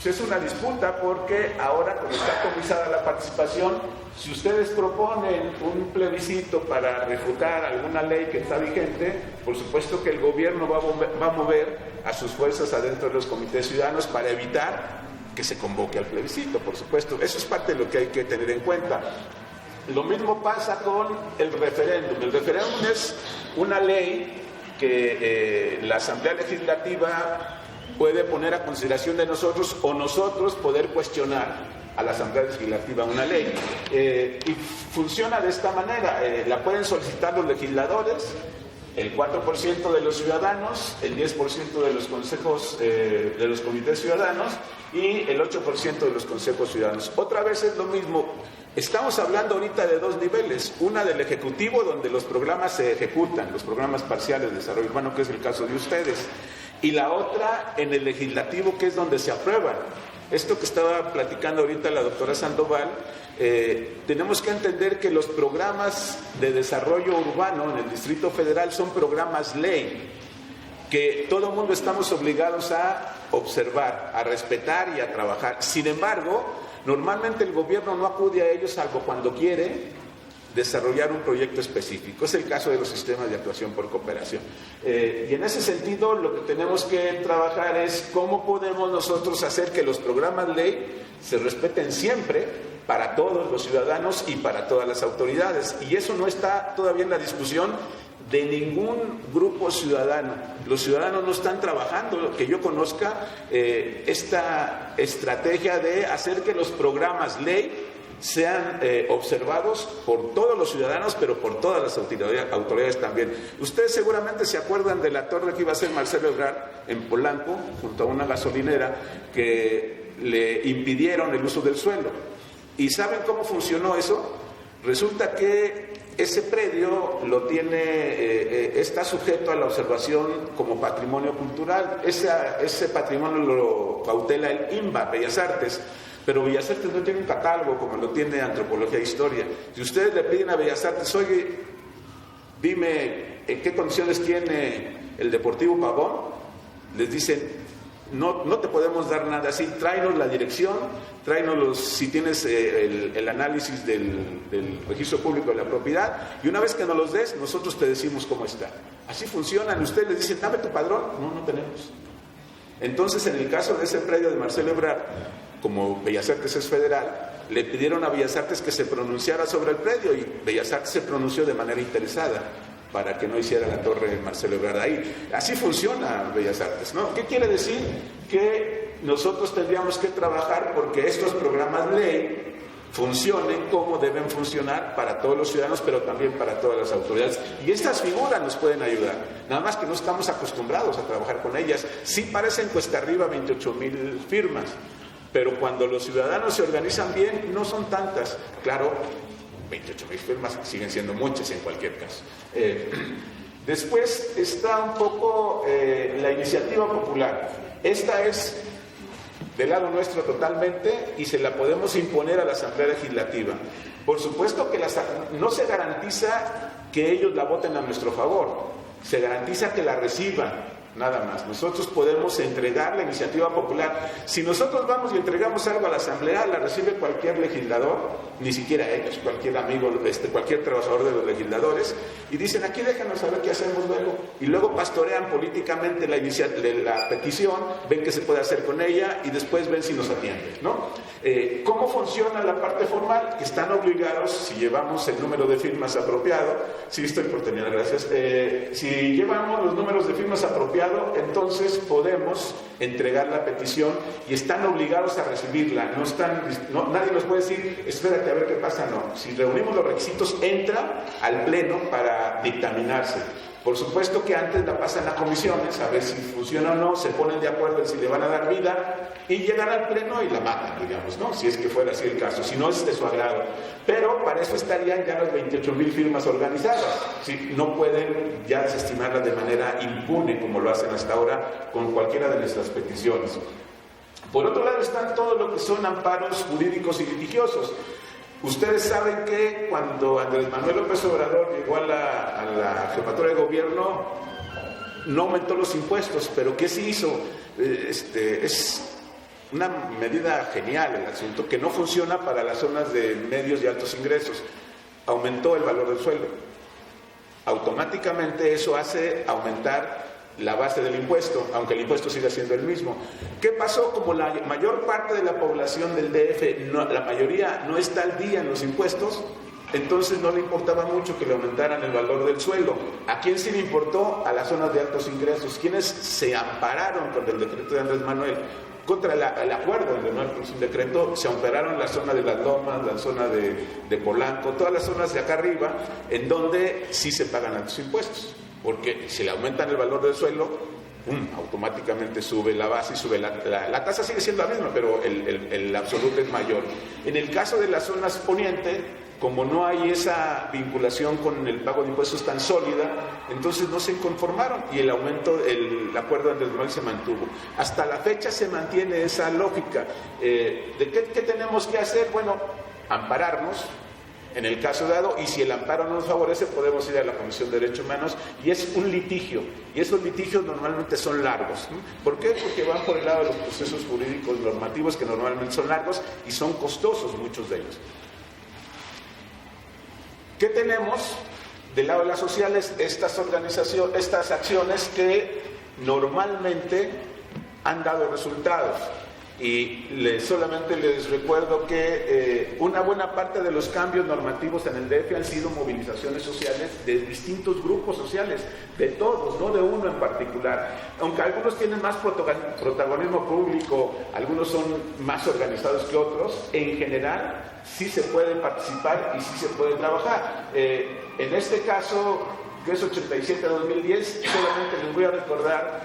Pues es una disputa porque ahora, como está comisada la participación, si ustedes proponen un plebiscito para refutar alguna ley que está vigente, por supuesto que el gobierno va a mover a sus fuerzas adentro de los comités ciudadanos para evitar que se convoque al plebiscito, por supuesto. Eso es parte de lo que hay que tener en cuenta. Lo mismo pasa con el referéndum. El referéndum es una ley que la Asamblea Legislativa puede poner a consideración de nosotros o nosotros poder cuestionar a la Asamblea Legislativa una ley. Y funciona de esta manera. La pueden solicitar los legisladores, el 4% de los ciudadanos, el 10% de los consejos, de los comités ciudadanos y el 8% de los consejos ciudadanos. Otra vez es lo mismo. Estamos hablando ahorita de 2 niveles. Una del Ejecutivo, donde los programas se ejecutan, los programas parciales de desarrollo urbano, que es el caso de ustedes. Y la otra en el Legislativo, que es donde se aprueban. Esto que estaba platicando ahorita la doctora Sandoval, tenemos que entender que los programas de desarrollo urbano en el Distrito Federal son programas ley, que todo el mundo estamos obligados a observar, a respetar y a trabajar. Sin embargo, normalmente el gobierno no acude a ellos salvo cuando quiere desarrollar un proyecto específico. Es el caso de los sistemas de actuación por cooperación. Y en ese sentido, lo que tenemos que trabajar es cómo podemos nosotros hacer que los programas ley se respeten siempre para todos los ciudadanos y para todas las autoridades. Y eso no está todavía en la discusión de ningún grupo ciudadano. Los ciudadanos no están trabajando, que yo conozca, esta estrategia de hacer que los programas ley sean observados por todos los ciudadanos, pero por todas las autoridades también. Ustedes seguramente se acuerdan de la torre que iba a hacer Marcelo Ebrard en Polanco, junto a una gasolinera, que le impidieron el uso del suelo. ¿Y saben cómo funcionó eso? Resulta que ese predio lo tiene, está sujeto a la observación como patrimonio cultural. Ese patrimonio lo cautela el INBA, Bellas Artes. Pero Bellas Artes no tiene un catálogo como lo tiene Antropología e Historia. Si ustedes le piden a Bellas Artes, oye, dime en qué condiciones tiene el Deportivo Pavón, les dicen, no te podemos dar nada así, tráenos la dirección, tráenos si tienes el análisis del registro público de la propiedad, y una vez que nos los des, nosotros te decimos cómo está. Así funcionan. Ustedes les dicen, dame tu padrón. No tenemos. Entonces, en el caso de ese predio de Marcelo Ebrard, como Bellas Artes es federal, le pidieron a Bellas Artes que se pronunciara sobre el predio y Bellas Artes se pronunció de manera interesada. para que no hiciera la torre Marcelo Ebrard ahí. Así funciona Bellas Artes, ¿no? ¿Qué quiere decir? Que nosotros tendríamos que trabajar porque estos programas ley funcionen como deben funcionar para todos los ciudadanos, pero también para todas las autoridades. Y estas figuras nos pueden ayudar, nada más que no estamos acostumbrados a trabajar con ellas. Sí parecen cuesta arriba 28,000 firmas, pero cuando los ciudadanos se organizan bien, no son tantas. Claro, 28,000 firmas siguen siendo muchas en cualquier caso. Después está un poco la iniciativa popular. Esta es del lado nuestro totalmente y se la podemos imponer a la Asamblea Legislativa. Por supuesto que no se garantiza que ellos la voten a nuestro favor, se garantiza que la reciban, nada más. Nosotros podemos entregar la iniciativa popular. Si nosotros vamos y entregamos algo a la Asamblea, la recibe cualquier legislador, ni siquiera ellos, cualquier amigo, cualquier trabajador de los legisladores, y dicen, aquí déjanos saber qué hacemos luego. Y luego pastorean políticamente la petición, ven qué se puede hacer con ella, y después ven si nos atienden, ¿no? ¿Cómo funciona la parte formal? Que están obligados, si llevamos el número de firmas apropiado, sí estoy por terminar, gracias, si llevamos los números de firmas apropiados, entonces podemos entregar la petición y están obligados a recibirla. Nadie nos puede decir, espérate a ver qué pasa, no. Si reunimos los requisitos, entra al pleno para dictaminarse. Por supuesto que antes la pasan a comisiones, a ver si funciona o no, se ponen de acuerdo en si le van a dar vida y llegan al pleno y la matan, digamos, ¿no? Si es que fuera así el caso, si no es de su agrado. Pero para eso estarían ya las 28,000 firmas organizadas, ¿sí? No pueden ya desestimarlas de manera impune como lo hacen hasta ahora con cualquiera de nuestras peticiones. Por otro lado están todo lo que son amparos jurídicos y litigiosos. Ustedes saben que cuando Andrés Manuel López Obrador llegó a la jefatura de gobierno, no aumentó los impuestos, pero ¿qué se hizo? Es una medida genial el asunto, que no funciona para las zonas de medios y altos ingresos. Aumentó el valor del sueldo. Automáticamente eso hace aumentar la base del impuesto, aunque el impuesto siga siendo el mismo. ¿Qué pasó? Como la mayor parte de la población del DF, la mayoría no está al día en los impuestos, entonces no le importaba mucho que le aumentaran el valor del sueldo. ¿A quién sí le importó? A las zonas de altos ingresos. ¿Quiénes se ampararon contra el decreto de Andrés Manuel? Contra el acuerdo de Manuel, un decreto, se ampararon la zona de las Lomas, la zona de Polanco, todas las zonas de acá arriba, en donde sí se pagan altos impuestos. Porque si le aumentan el valor del sueldo, automáticamente sube la base y sube la tasa sigue siendo la misma, pero el absoluto es mayor. En el caso de las zonas poniente, como no hay esa vinculación con el pago de impuestos tan sólida, entonces no se conformaron y el acuerdo de Andrés Manuel se mantuvo. Hasta la fecha se mantiene esa lógica. ¿De qué tenemos que hacer? Bueno, ampararnos en el caso dado, y si el amparo no nos favorece, podemos ir a la Comisión de Derechos Humanos, y es un litigio, y esos litigios normalmente son largos. ¿Por qué? Porque van por el lado de los procesos jurídicos normativos, que normalmente son largos y son costosos muchos de ellos. ¿Qué tenemos? Del lado de las sociales, estas acciones que normalmente han dado resultados. Y solamente les recuerdo que una buena parte de los cambios normativos en el DF han sido movilizaciones sociales de distintos grupos sociales, de todos, no de uno en particular. Aunque algunos tienen más protagonismo público, algunos son más organizados que otros, en general sí se puede participar y sí se puede trabajar. En este caso, que es 87-2010, solamente les voy a recordar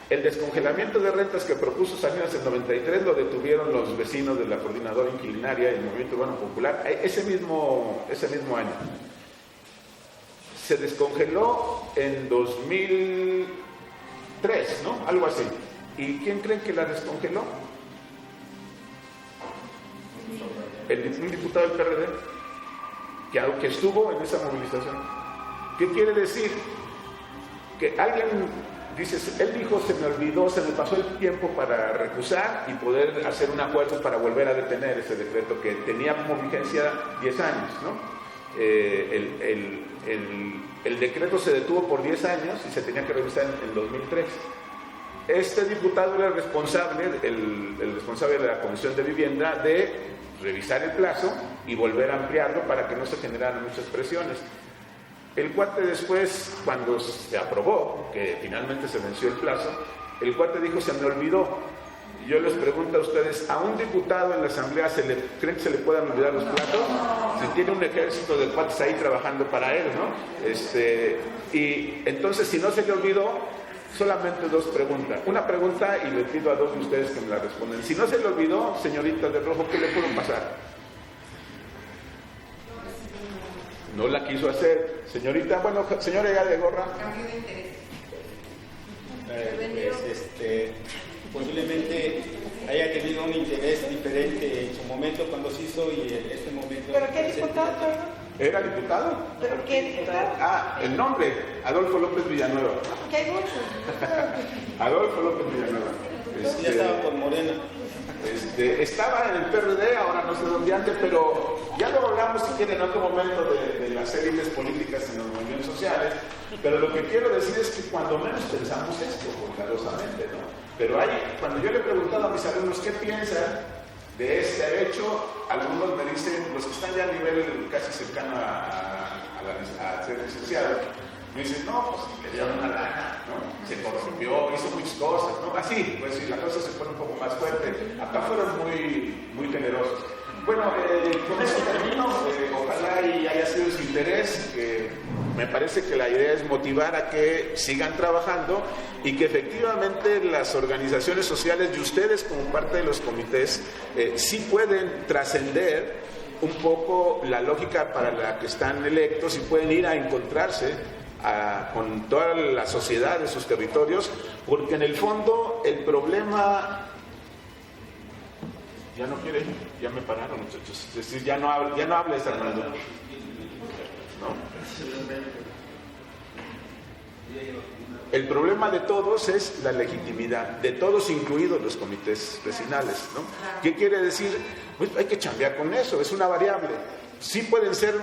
el descongelamiento de rentas que propuso Salinas en 93, lo detuvieron los vecinos de la Coordinadora Inquilinaria y el Movimiento Urbano Popular ese mismo año. Se descongeló en 2003, ¿no? Algo así. ¿Y quién creen que la descongeló? Un diputado del PRD, que estuvo en esa movilización. ¿Qué quiere decir? Que alguien dice, él dijo, se me olvidó, se me pasó el tiempo para recusar y poder hacer un acuerdo para volver a detener ese decreto que tenía como vigencia 10 años, ¿no? El decreto se detuvo por 10 años y se tenía que revisar en 2003. Este diputado era el responsable de la Comisión de Vivienda de revisar el plazo y volver a ampliarlo para que no se generaran muchas presiones. El cuate después, cuando se aprobó, que finalmente se venció el plazo, el cuate dijo, se me olvidó. Yo les pregunto a ustedes, ¿a un diputado en la asamblea creen que se le puedan olvidar los platos? Si tiene un ejército de cuates ahí trabajando para él, ¿no? Y entonces, si no se le olvidó, solamente dos preguntas. Una pregunta, y le pido a dos de ustedes que me la responden. Si no se le olvidó, señorita de rojo, ¿qué le pudo pasar? No la quiso hacer. Señorita, bueno, señora ya de gorra. Cambio de interés. Posiblemente haya tenido un interés diferente en su momento cuando se hizo y en este momento. ¿Pero qué diputado? ¿Era diputado? ¿Pero qué diputado? Ah, el nombre, Adolfo López Villanueva. Que hay muchos. Adolfo López Villanueva. Ya estaba con Morena. Estaba en el PRD, ahora no sé dónde ande, pero ya lo hablamos si quieren en otro momento de las élites políticas en los movimientos sociales, pero lo que quiero decir es que cuando menos pensamos esto, bondadosamente, ¿no? Pero cuando yo le he preguntado a mis alumnos qué piensan de este hecho, algunos me dicen, los que están ya a nivel casi cercano a ser licenciados, me dicen, no, pues le dieron una lana, ¿no? Se corrompió, hizo muchas cosas, ¿no? Así, pues si la cosa se pone un poco más fuerte. Acá fueron muy generosos. Bueno, con eso termino. Ojalá y haya sido de su interés. Me parece que la idea es motivar a que sigan trabajando y que efectivamente las organizaciones sociales y ustedes como parte de los comités sí pueden trascender un poco la lógica para la que están electos y pueden ir a encontrarse con toda la sociedad de sus territorios, porque en el fondo el problema... Ya no quiere, ya me pararon, muchachos. Es decir, ya no hables, Armando. ¿No? El problema de todos es la legitimidad, de todos incluidos los comités vecinales, ¿no? ¿Qué quiere decir? Pues hay que chambear con eso, es una variable. Sí pueden ser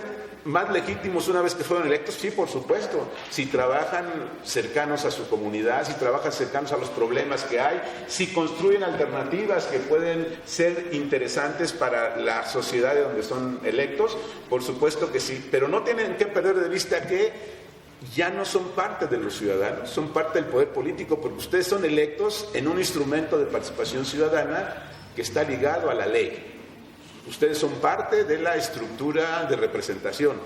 más legítimos una vez que fueron electos, sí, por supuesto, si trabajan cercanos a su comunidad, si trabajan cercanos a los problemas que hay, si construyen alternativas que pueden ser interesantes para la sociedad de donde son electos, por supuesto que sí, pero no tienen que perder de vista que ya no son parte de los ciudadanos, son parte del poder político, porque ustedes son electos en un instrumento de participación ciudadana que está ligado a la ley. Ustedes son parte de la estructura de representación,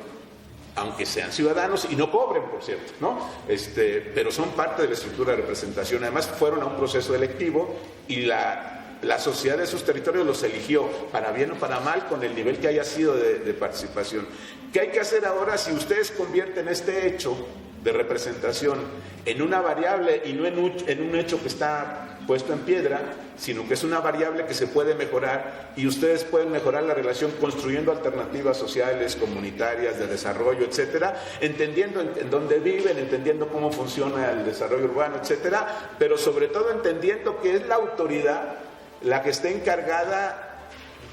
aunque sean ciudadanos y no cobren, por cierto, ¿no? Pero son parte de la estructura de representación. Además, fueron a un proceso electivo y la sociedad de sus territorios los eligió, para bien o para mal, con el nivel que haya sido de participación. ¿Qué hay que hacer ahora si ustedes convierten este hecho de representación en una variable y no en un hecho que está puesto en piedra, sino que es una variable que se puede mejorar y ustedes pueden mejorar la relación construyendo alternativas sociales, comunitarias, de desarrollo, etcétera, entendiendo en dónde viven, entendiendo cómo funciona el desarrollo urbano, etcétera, pero sobre todo entendiendo que es la autoridad la que está encargada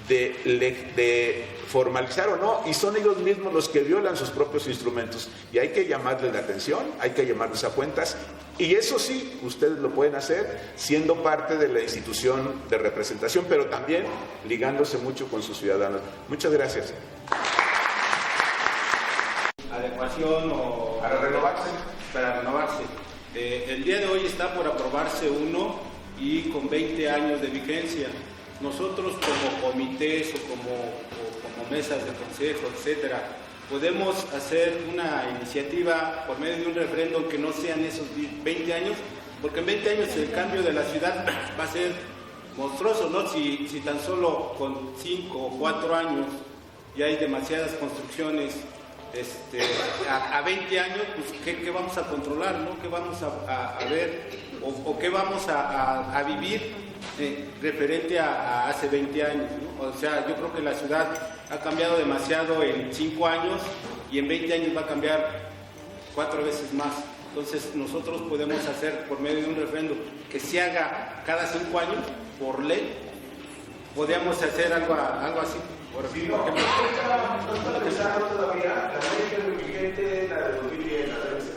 de formalizar o no, y son ellos mismos los que violan sus propios instrumentos, y hay que llamarles la atención, hay que llamarles a cuentas, y eso sí, ustedes lo pueden hacer siendo parte de la institución de representación, pero también ligándose mucho con sus ciudadanos. Muchas gracias. Adecuación o... Para renovarse. Para renovarse. El día de hoy está por aprobarse uno y con 20 años de vigencia. Nosotros como comités o como mesas de consejo, etcétera, podemos hacer una iniciativa por medio de un referéndum que no sean esos 20 años, porque en 20 años el cambio de la ciudad va a ser monstruoso, ¿no? Si tan solo con 5 o 4 años ya hay demasiadas construcciones, a 20 años, pues ¿qué vamos a controlar, no? ¿Qué vamos a ver o qué vamos a vivir referente a hace 20 años, ¿no? O sea, yo creo que la ciudad ha cambiado demasiado en 5 años y en 20 años va a cambiar 4 veces más. Entonces nosotros podemos hacer por medio de un referéndum que se haga cada 5 años por ley. Podríamos hacer algo así. Sí, no, porque todavía la ley que es vigente, la de 2010,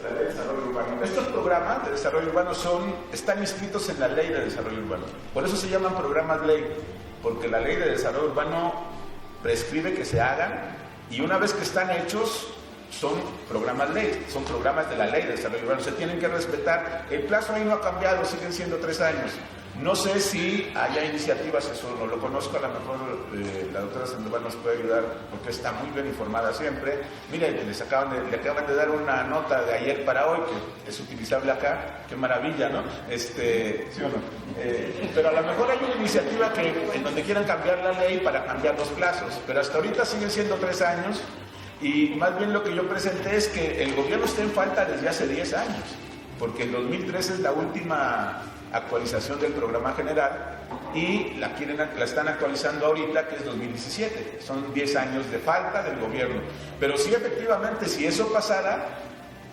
la ley de desarrollo urbano. Estos programas de desarrollo urbano están inscritos en la ley de desarrollo urbano. Por eso se llaman programas ley, porque la ley de desarrollo urbano prescribe que se hagan y una vez que están hechos son programas ley, son programas de la ley de desarrollo urbano, se tienen que respetar. El plazo ahí no ha cambiado, siguen siendo 3 años. No sé si haya iniciativas, eso no lo conozco, a lo mejor la doctora Sandoval nos puede ayudar porque está muy bien informada siempre. Miren, le acaban de dar una nota de ayer para hoy que es utilizable acá, qué maravilla, ¿no? ¿Sí o no? Pero a lo mejor hay una iniciativa en donde quieran cambiar la ley para cambiar los plazos, pero hasta ahorita siguen siendo 3 años y más bien lo que yo presenté es que el gobierno está en falta desde hace 10 años, porque el 2013 es la última actualización del programa general y la están actualizando ahorita, que es 2017. Son 10 años de falta del gobierno. Pero sí, efectivamente, si eso pasara,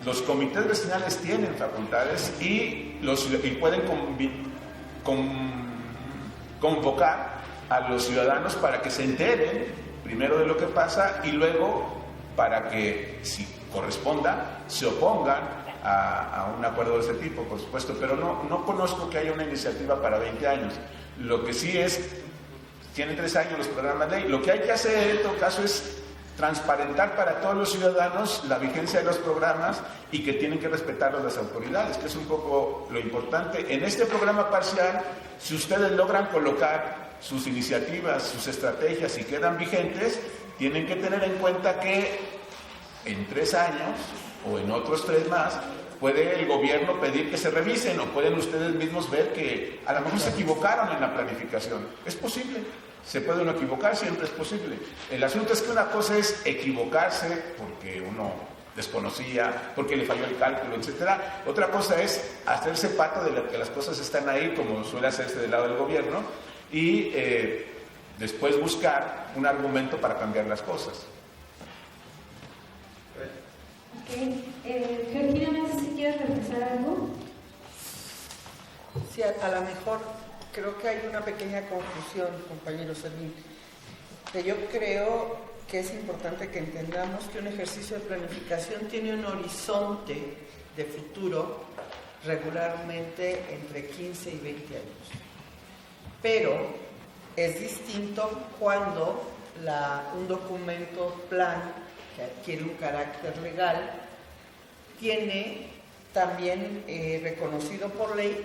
los comités vecinales tienen facultades y pueden convocar a los ciudadanos para que se enteren primero de lo que pasa y luego para que, si corresponda, se opongan a un acuerdo de ese tipo, por supuesto, pero no conozco que haya una iniciativa para 20 años. Lo que sí es, tienen 3 años los programas de ley. Lo que hay que hacer en todo caso es transparentar para todos los ciudadanos la vigencia de los programas y que tienen que respetarlos las autoridades, que es un poco lo importante. En este programa parcial, si ustedes logran colocar sus iniciativas, sus estrategias y quedan vigentes, tienen que tener en cuenta que en 3 años o en otros 3 más, puede el gobierno pedir que se revisen o pueden ustedes mismos ver que a lo mejor se equivocaron en la planificación. Es posible, se puede uno equivocar, siempre es posible. El asunto es que una cosa es equivocarse porque uno desconocía, porque le falló el cálculo, etcétera. Otra cosa es hacerse pato de que las cosas están ahí, como suele hacerse del lado del gobierno, y después buscar un argumento para cambiar las cosas. Georgina, no sé si quieres repasar algo. Sí, a lo mejor creo que hay una pequeña confusión, compañero Servín. Yo creo que es importante que entendamos que un ejercicio de planificación tiene un horizonte de futuro regularmente entre 15 y 20 años. Pero es distinto cuando un documento plan que adquiere un carácter legal, tiene también reconocido por ley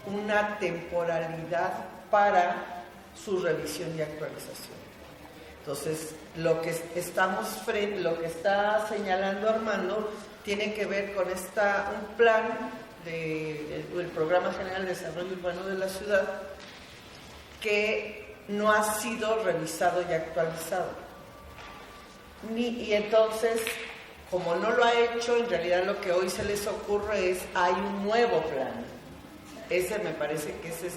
una temporalidad para su revisión y actualización. Entonces, lo que está señalando Armando tiene que ver con un plan del Programa General de Desarrollo Urbano de la ciudad que no ha sido revisado y actualizado. Y entonces, como no lo ha hecho, en realidad lo que hoy se les ocurre es, hay un nuevo plan. Me parece que ese es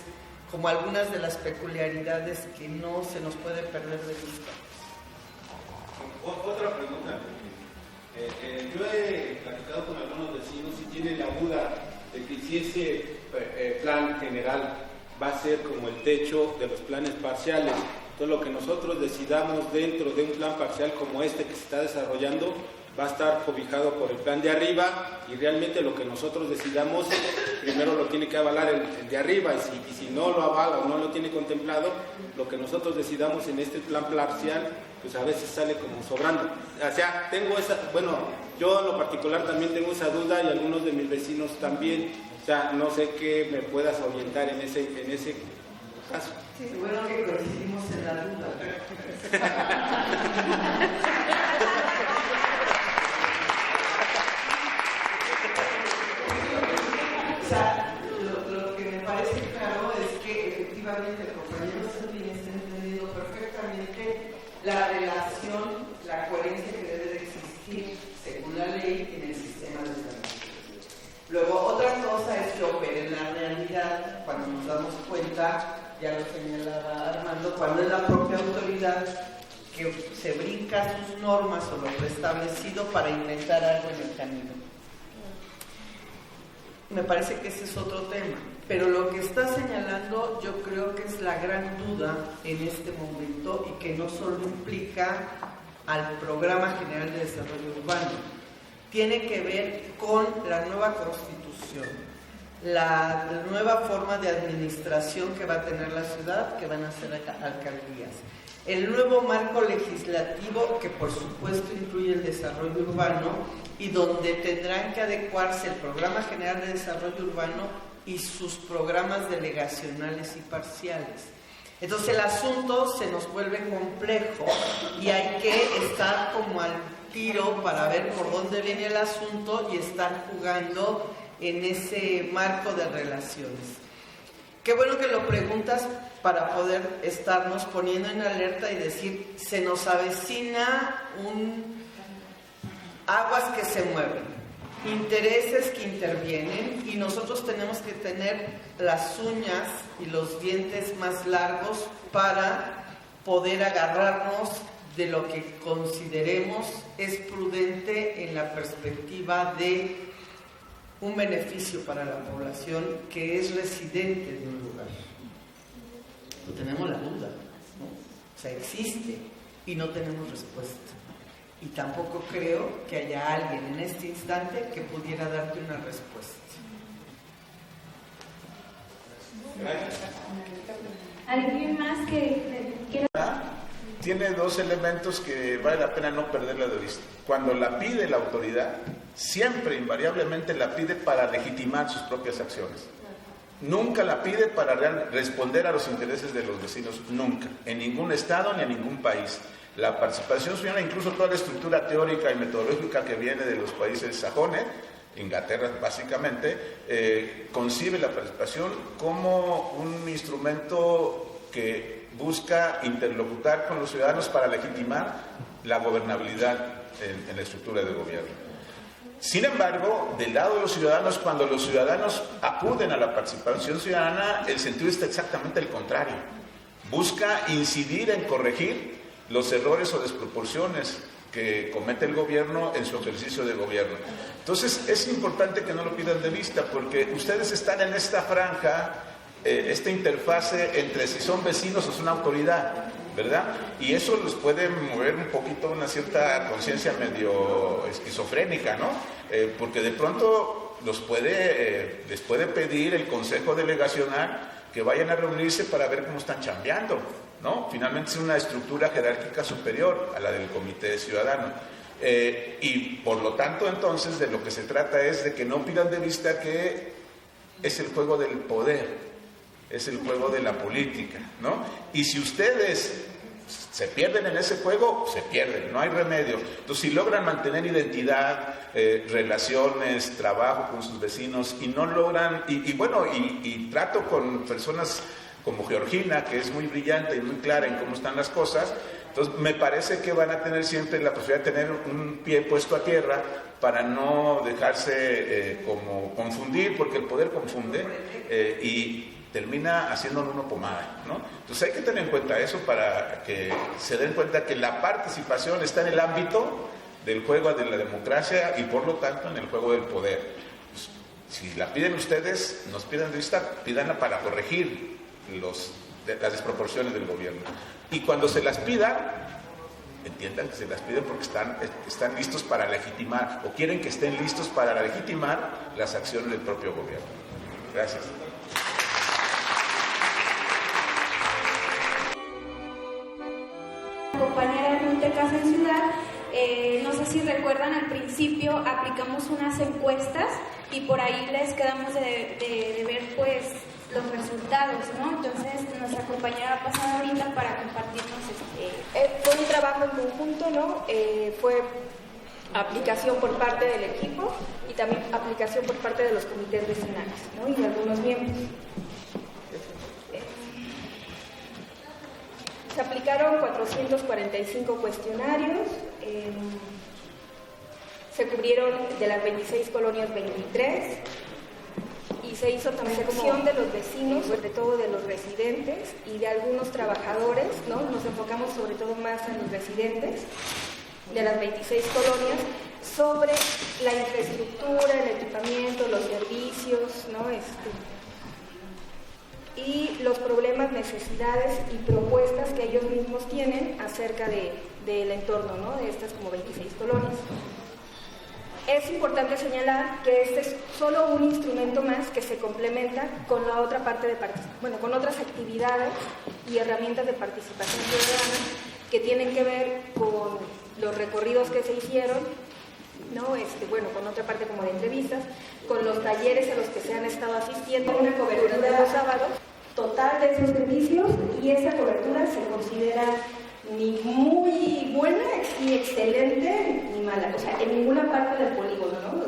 como algunas de las peculiaridades que no se nos puede perder de vista. Otra pregunta. Yo he platicado con algunos vecinos y tienen la duda de que si ese plan general va a ser como el techo de los planes parciales. Entonces, lo que nosotros decidamos dentro de un plan parcial como este que se está desarrollando va a estar cobijado por el plan de arriba y realmente lo que nosotros decidamos primero lo tiene que avalar el de arriba y si no lo avala o no lo tiene contemplado, lo que nosotros decidamos en este plan parcial pues a veces sale como sobrando. O sea, yo en lo particular también tengo esa duda y algunos de mis vecinos también. O sea, no sé qué me puedas orientar en ese caso. Sí, bueno que coincidimos en la duda. O sea, lo que me parece claro es que efectivamente el compañero Servín está entendiendo perfectamente la relación, la coherencia que debe de existir según la ley en el sistema de planificación. Luego, otra cosa es que opere en la realidad cuando nos damos cuenta, ya lo señalaba Armando, cuando es la propia autoridad que se brinca sus normas o lo preestablecido para inventar algo en el camino. Me parece que ese es otro tema, pero lo que está señalando yo creo que es la gran duda en este momento y que no solo implica al Programa General de Desarrollo Urbano, tiene que ver con la nueva Constitución, la nueva forma de administración que va a tener la ciudad, que van a ser alcaldías. el nuevo marco legislativo, que por supuesto incluye el desarrollo urbano, y donde tendrán que adecuarse el Programa General de Desarrollo Urbano y sus programas delegacionales y parciales. Entonces el asunto se nos vuelve complejo y hay que estar como al tiro para ver por dónde viene el asunto y estar jugando en ese marco de relaciones. Qué bueno que lo preguntas para poder estarnos poniendo en alerta y decir, se nos avecina aguas que se mueven, intereses que intervienen, y nosotros tenemos que tener las uñas y los dientes más largos para poder agarrarnos de lo que consideremos es prudente en la perspectiva de un beneficio para la población que es residente de un lugar. No tenemos la duda, ¿no? O sea, existe y no tenemos respuesta. Y tampoco creo que haya alguien en este instante que pudiera darte una respuesta. ¿Alguien más que quiera? Tiene dos elementos que vale la pena no perderla de vista. Cuando la pide la autoridad, siempre, invariablemente, la pide para legitimar sus propias acciones. Nunca la pide para responder a los intereses de los vecinos, nunca, en ningún estado ni en ningún país. La participación ciudadana, incluso toda la estructura teórica y metodológica que viene de los países sajones, Inglaterra básicamente, concibe la participación como un instrumento que busca interlocutar con los ciudadanos para legitimar la gobernabilidad en la estructura de gobierno. Sin embargo, del lado de los ciudadanos, cuando los ciudadanos acuden a la participación ciudadana, el sentido está exactamente el contrario. Busca incidir en corregir los errores o desproporciones que comete el gobierno en su ejercicio de gobierno. Entonces, es importante que no lo pierdan de vista, porque ustedes están en esta franja, esta interfase entre si son vecinos o son autoridad, ¿verdad? Y eso los puede mover un poquito una cierta conciencia medio esquizofrénica, ¿no? Porque de pronto les puede pedir el consejo delegacional que vayan a reunirse para ver cómo están chambeando, ¿no? Finalmente es una estructura jerárquica superior a la del comité ciudadano. Y por lo tanto, entonces, de lo que se trata es de que no pierdan de vista que es el juego del poder, es el juego de la política, ¿no? Y si ustedes se pierden en ese juego, se pierden, no hay remedio. Entonces, si logran mantener identidad, relaciones, trabajo con sus vecinos, y no logran, y trato con personas como Georgina, que es muy brillante y muy clara en cómo están las cosas, entonces me parece que van a tener siempre la posibilidad de tener un pie puesto a tierra para no dejarse como confundir, porque el poder confunde y termina haciéndole uno pomada, ¿no? Entonces hay que tener en cuenta eso para que se den cuenta que la participación está en el ámbito del juego de la democracia y por lo tanto en el juego del poder. Pues, si la piden ustedes, nos pidan de vista, pídanla para corregir las desproporciones del gobierno. Y cuando se las pidan, entiendan que se las piden porque están listos para legitimar, o quieren que estén listos para legitimar las acciones del propio gobierno. Gracias. Compañera Ruth de Casa en Ciudad, no sé si recuerdan, al principio aplicamos unas encuestas y por ahí les quedamos de ver pues los resultados, ¿no? Entonces nuestra compañera va a pasar ahorita para compartirnos Fue un trabajo en conjunto, ¿no? Fue aplicación por parte del equipo y también aplicación por parte de los comités vecinales, ¿no? Y de algunos miembros. Se aplicaron 445 cuestionarios, se cubrieron de las 26 colonias 23 y se hizo también selección de los vecinos, sobre todo de los residentes y de algunos trabajadores, ¿no? Nos enfocamos sobre todo más en los residentes de las 26 colonias sobre la infraestructura, el equipamiento, los servicios, ¿no? Y los problemas, necesidades y propuestas que ellos mismos tienen acerca del entorno, ¿no? De estas como 26 colonias. es importante señalar que este es solo un instrumento más que se complementa con la otra parte de con otras actividades y herramientas de participación ciudadana que tienen que ver con los recorridos que se hicieron, ¿no? Con otra parte como de entrevistas, con los talleres a los que se han estado asistiendo, una cobertura de los sábados total de esos servicios, y esa cobertura se considera ni muy buena, ni excelente, ni mala, o sea, en ninguna parte del polígono, ¿no?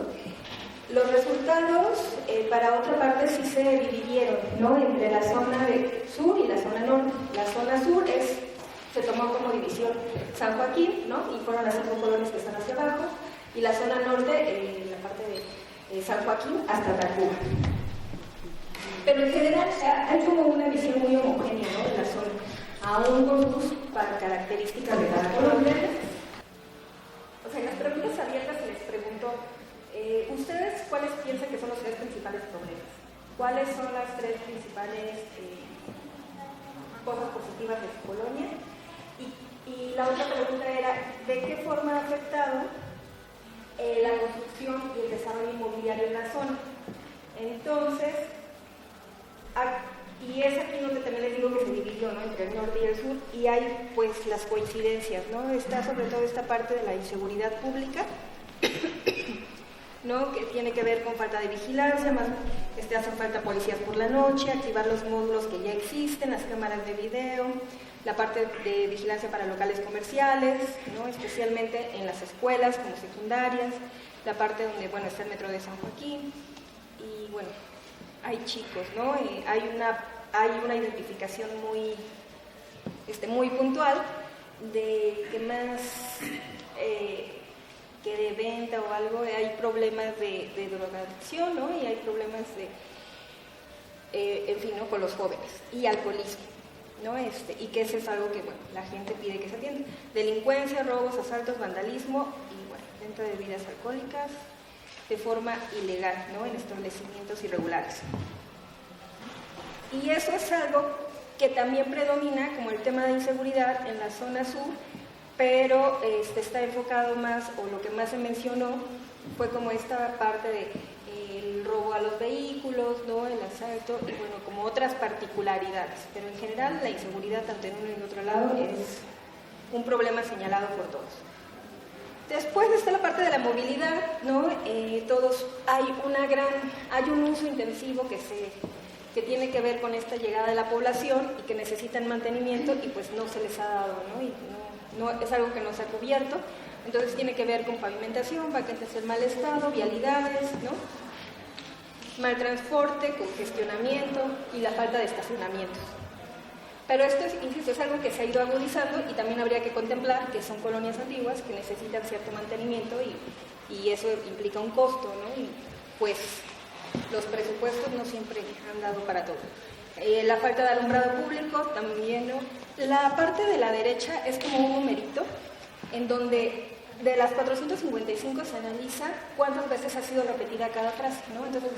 Los resultados, para otra parte, sí se dividieron, ¿no? Entre la zona sur y la zona norte. La zona sur se tomó como división San Joaquín, ¿no? Y fueron las 5 colonias que están hacia abajo, y la zona norte, la parte de San Joaquín hasta Tacuba. Pero en general hay como una visión muy homogénea, ¿no? De la zona, aún con sus características de cada colonia. O sea, en las preguntas abiertas se les preguntó, ¿ustedes cuáles piensan que son los 3 principales problemas? ¿Cuáles son las 3 principales cosas positivas de su colonia? Y la otra pregunta era, ¿de qué forma ha afectado la construcción y el desarrollo inmobiliario en la zona? Entonces, y es aquí donde también les digo que se dividió, ¿no? Entre el norte y el sur, y hay pues las coincidencias, ¿no? Está sobre todo esta parte de la inseguridad pública, ¿no? Que tiene que ver con falta de vigilancia, más hacen falta policías por la noche, activar los módulos que ya existen, las cámaras de video, la parte de vigilancia para locales comerciales, ¿no? Especialmente en las escuelas como secundarias, la parte donde, bueno, está el metro de San Joaquín, y bueno, hay chicos, ¿no? Hay una identificación muy puntual de que más que de venta o algo, hay problemas de drogadicción, ¿no? Y hay problemas en fin, ¿no? Con los jóvenes, y alcoholismo, ¿no? Y que eso es algo que, bueno, la gente pide que se atienda. Delincuencia, robos, asaltos, vandalismo y, bueno, venta de bebidas alcohólicas de forma ilegal, ¿no? En establecimientos irregulares. Y eso es algo que también predomina como el tema de inseguridad en la zona sur, pero está enfocado más, o lo que más se mencionó fue como esta parte de el robo a los vehículos, ¿no? El asalto, y bueno, como otras particularidades, pero en general la inseguridad tanto en uno y en otro lado es un problema señalado por todos. Después está la parte de la movilidad, ¿no? Hay un uso intensivo que tiene que ver con esta llegada de la población y que necesitan mantenimiento, y pues no se les ha dado, ¿no? Y no es algo que no se ha cubierto. Entonces tiene que ver con pavimentación, banquetes en mal estado, vialidades, ¿no? Mal transporte, congestionamiento y la falta de estacionamientos. Pero esto insisto, es algo que se ha ido agudizando, y también habría que contemplar que son colonias antiguas que necesitan cierto mantenimiento, y eso implica un costo, ¿no? Y pues los presupuestos no siempre han dado para todo. La falta de alumbrado público también, ¿no? La parte de la derecha es como un numerito en donde de las 455 se analiza cuántas veces ha sido repetida cada frase, ¿no? Entonces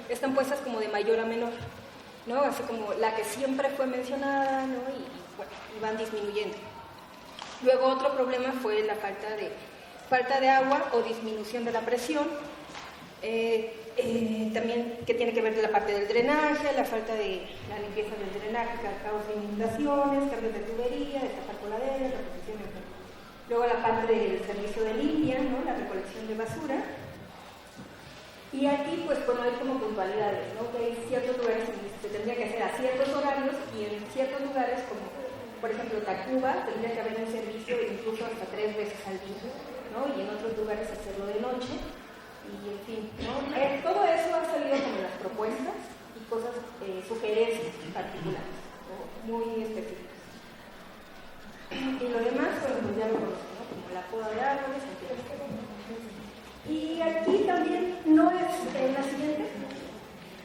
están puestas como de mayor a menor, ¿no? Así como la que siempre fue mencionada, ¿no? Y van disminuyendo. Luego otro problema fue la falta de agua o disminución de la presión, también que tiene que ver con la parte del drenaje, la falta de la limpieza del drenaje, causa inundaciones, cambios de tubería, destapar coladeras, reposición, etc. Luego la parte del servicio de limpia, ¿no? La recolección de basura. Y aquí, pues, bueno, hay como puntualidades, ¿no? Que hay ciertos lugares donde se tendría que hacer a ciertos horarios, y en ciertos lugares, como por ejemplo Tacuba, tendría que haber un servicio incluso hasta 3 veces al día, ¿no? Y en otros lugares hacerlo de noche, y en fin, ¿no? Todo eso ha salido como las propuestas y cosas, sugerencias particulares, ¿no? Muy específicas. Y lo demás, bueno, pues ya lo conocen, ¿no? Como la poda de árboles, etc. Y aquí también no es en la siguiente,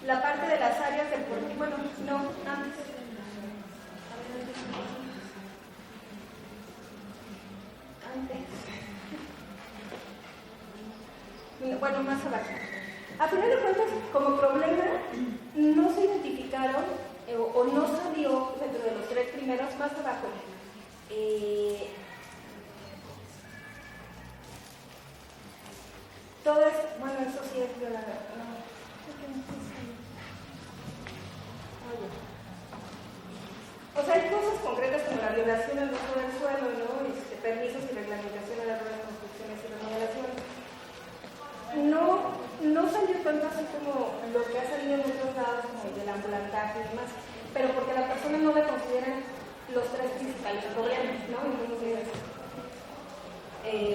la parte de las áreas del puerto. Bueno, no, antes. Bueno, más abajo. A final de cuentas, como problema, no se identificaron o no salió dentro de los 3 primeros, más abajo. ¿no? Entonces,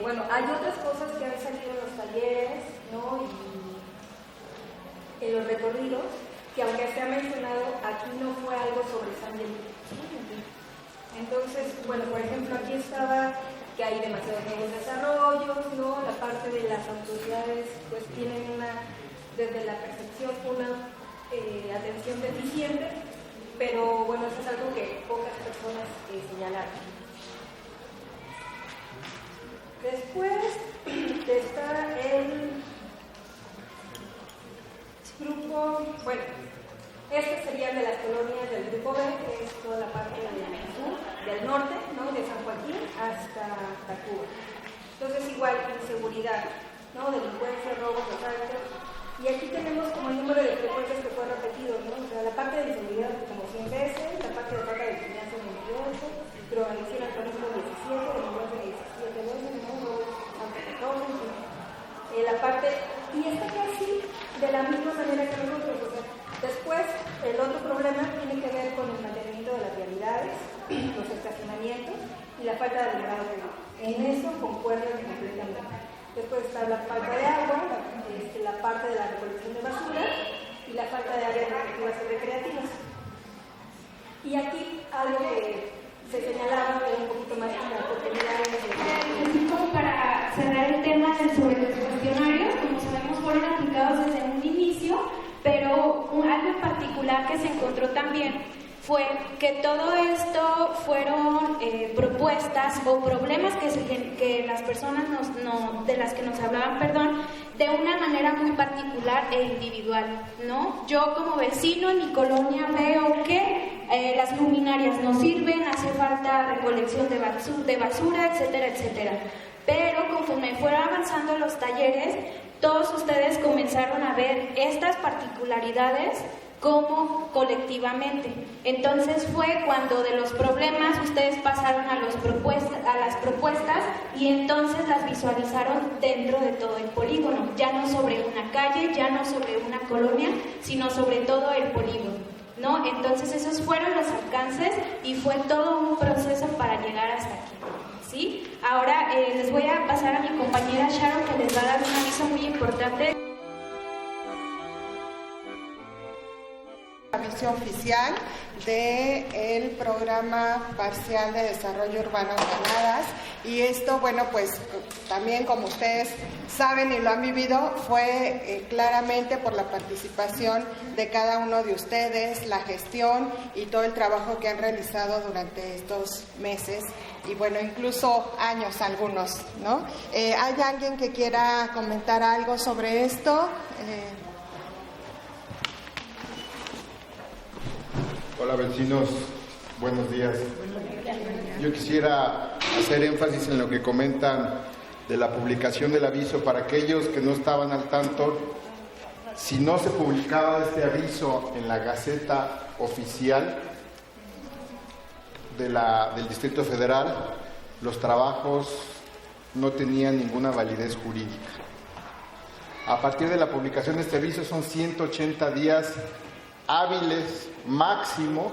bueno, hay otras cosas que han salido en los talleres, ¿no? Y en los recorridos, que aunque se ha mencionado, aquí no fue algo sobresaliente. Entonces, bueno, por ejemplo, aquí estaba que hay demasiados nuevos desarrollos, ¿no? La parte de las autoridades, pues tienen desde la percepción, una atención deficiente, pero bueno, eso es algo que pocas personas señalaron. Después está el grupo, bueno, este sería de las colonias del grupo B, que es toda la parte del sur, del norte, ¿no? De San Joaquín hasta Tacuba. Entonces igual, inseguridad, ¿no? Delincuencia, robos, asaltos. Y aquí tenemos como el número de frecuencias que fue repetido, ¿no? O sea, la parte de inseguridad como 100 veces, la parte de falta de vigilancia 28, drogadicción alcoholismo 17, delincuencia 17 veces, ¿no? Auto 14, la parte, y está casi de la misma manera que nosotros, o sea, después el otro problema tiene que ver con el mantenimiento de las vialidades, los estacionamientos y la falta de alumbrado público. En eso concuerdan completamente. Después está la falta de agua, la parte de la recolección de basura y la falta de áreas deportivas y recreativas. Y aquí algo que se señalaba era un poquito más como oportunidades de... Como para cerrar el tema sobre los cuestionarios, como sabemos fueron aplicados desde un inicio, pero algo en particular que se encontró también fue que todo esto fueron propuestas o problemas que las personas de las que nos hablaban, de una manera muy particular e individual, ¿no? Yo como vecino en mi colonia veo que las luminarias no sirven, hace falta recolección de basura, etcétera, etcétera. Pero conforme fueron avanzando los talleres, todos ustedes comenzaron a ver estas particularidades como colectivamente. Entonces fue cuando de los problemas ustedes pasaron a las propuestas y entonces las visualizaron dentro de todo el polígono, ya no sobre una calle, ya no sobre una colonia, sino sobre todo el polígono, ¿no? Entonces esos fueron los alcances y fue todo un proceso para llegar hasta aquí, ¿sí? Ahora les voy a pasar a mi compañera Sharon, que les va a dar un aviso muy importante. La visión oficial del programa parcial de desarrollo urbano Granadas, y esto, bueno, pues también como ustedes saben y lo han vivido, fue claramente por la participación de cada uno de ustedes, la gestión y todo el trabajo que han realizado durante estos meses y bueno, incluso años algunos, ¿no? ¿Hay alguien que quiera comentar algo sobre esto? Hola vecinos, buenos días. Yo quisiera hacer énfasis en lo que comentan de la publicación del aviso para aquellos que no estaban al tanto. Si no se publicaba este aviso en la Gaceta Oficial del Distrito Federal, los trabajos no tenían ninguna validez jurídica. A partir de la publicación de este aviso son 180 días hábiles máximo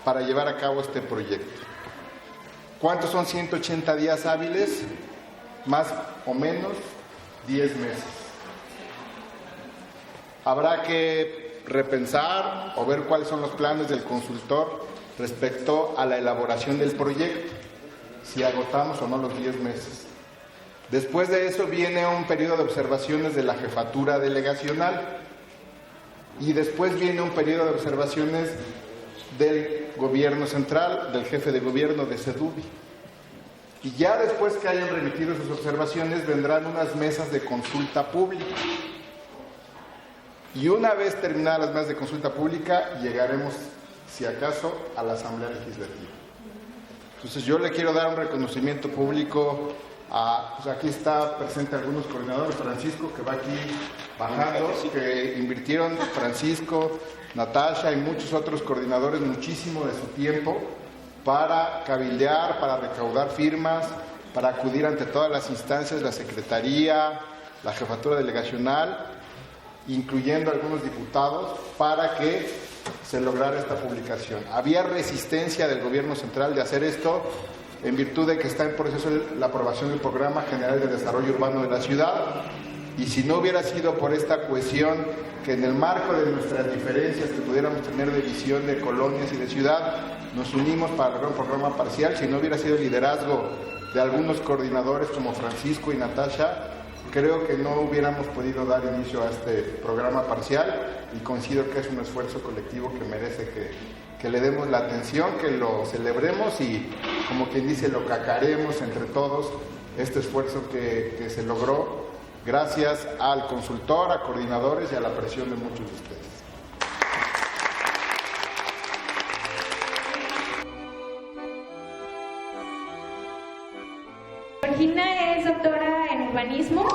para llevar a cabo este proyecto. ¿Cuántos son 180 días hábiles? Más o menos 10 meses. Habrá que repensar o ver cuáles son los planes del consultor respecto a la elaboración del proyecto, si agotamos o no los 10 meses. Después de eso viene un periodo de observaciones de la jefatura delegacional y después viene un periodo de observaciones del gobierno central, del jefe de gobierno de SEDUBI. Y ya después que hayan remitido sus observaciones vendrán unas mesas de consulta pública. Y una vez terminadas las mesas de consulta pública, llegaremos, si acaso, a la Asamblea Legislativa. Entonces yo le quiero dar un reconocimiento público a, pues aquí está presente algunos coordinadores, Francisco, que va aquí bajando, que invirtieron, Francisco, Natasha y muchos otros coordinadores, muchísimo de su tiempo para cabildear, para recaudar firmas, para acudir ante todas las instancias, la Secretaría, la Jefatura Delegacional, incluyendo algunos diputados, para que se lograra esta publicación. Había resistencia del gobierno central de hacer esto en virtud de que está en proceso la aprobación del Programa General de Desarrollo Urbano de la ciudad, y si no hubiera sido por esta cohesión, que en el marco de nuestras diferencias que pudiéramos tener de visión de colonias y de ciudad, nos unimos para lograr un programa parcial. Si no hubiera sido el liderazgo de algunos coordinadores como Francisco y Natasha, creo que no hubiéramos podido dar inicio a este programa parcial, y considero que es un esfuerzo colectivo que merece que le demos la atención, que lo celebremos y, como quien dice, lo cacaremos entre todos, este esfuerzo que se logró gracias al consultor, a coordinadores y a la presión de muchos de ustedes. Georgina es doctora en urbanismo,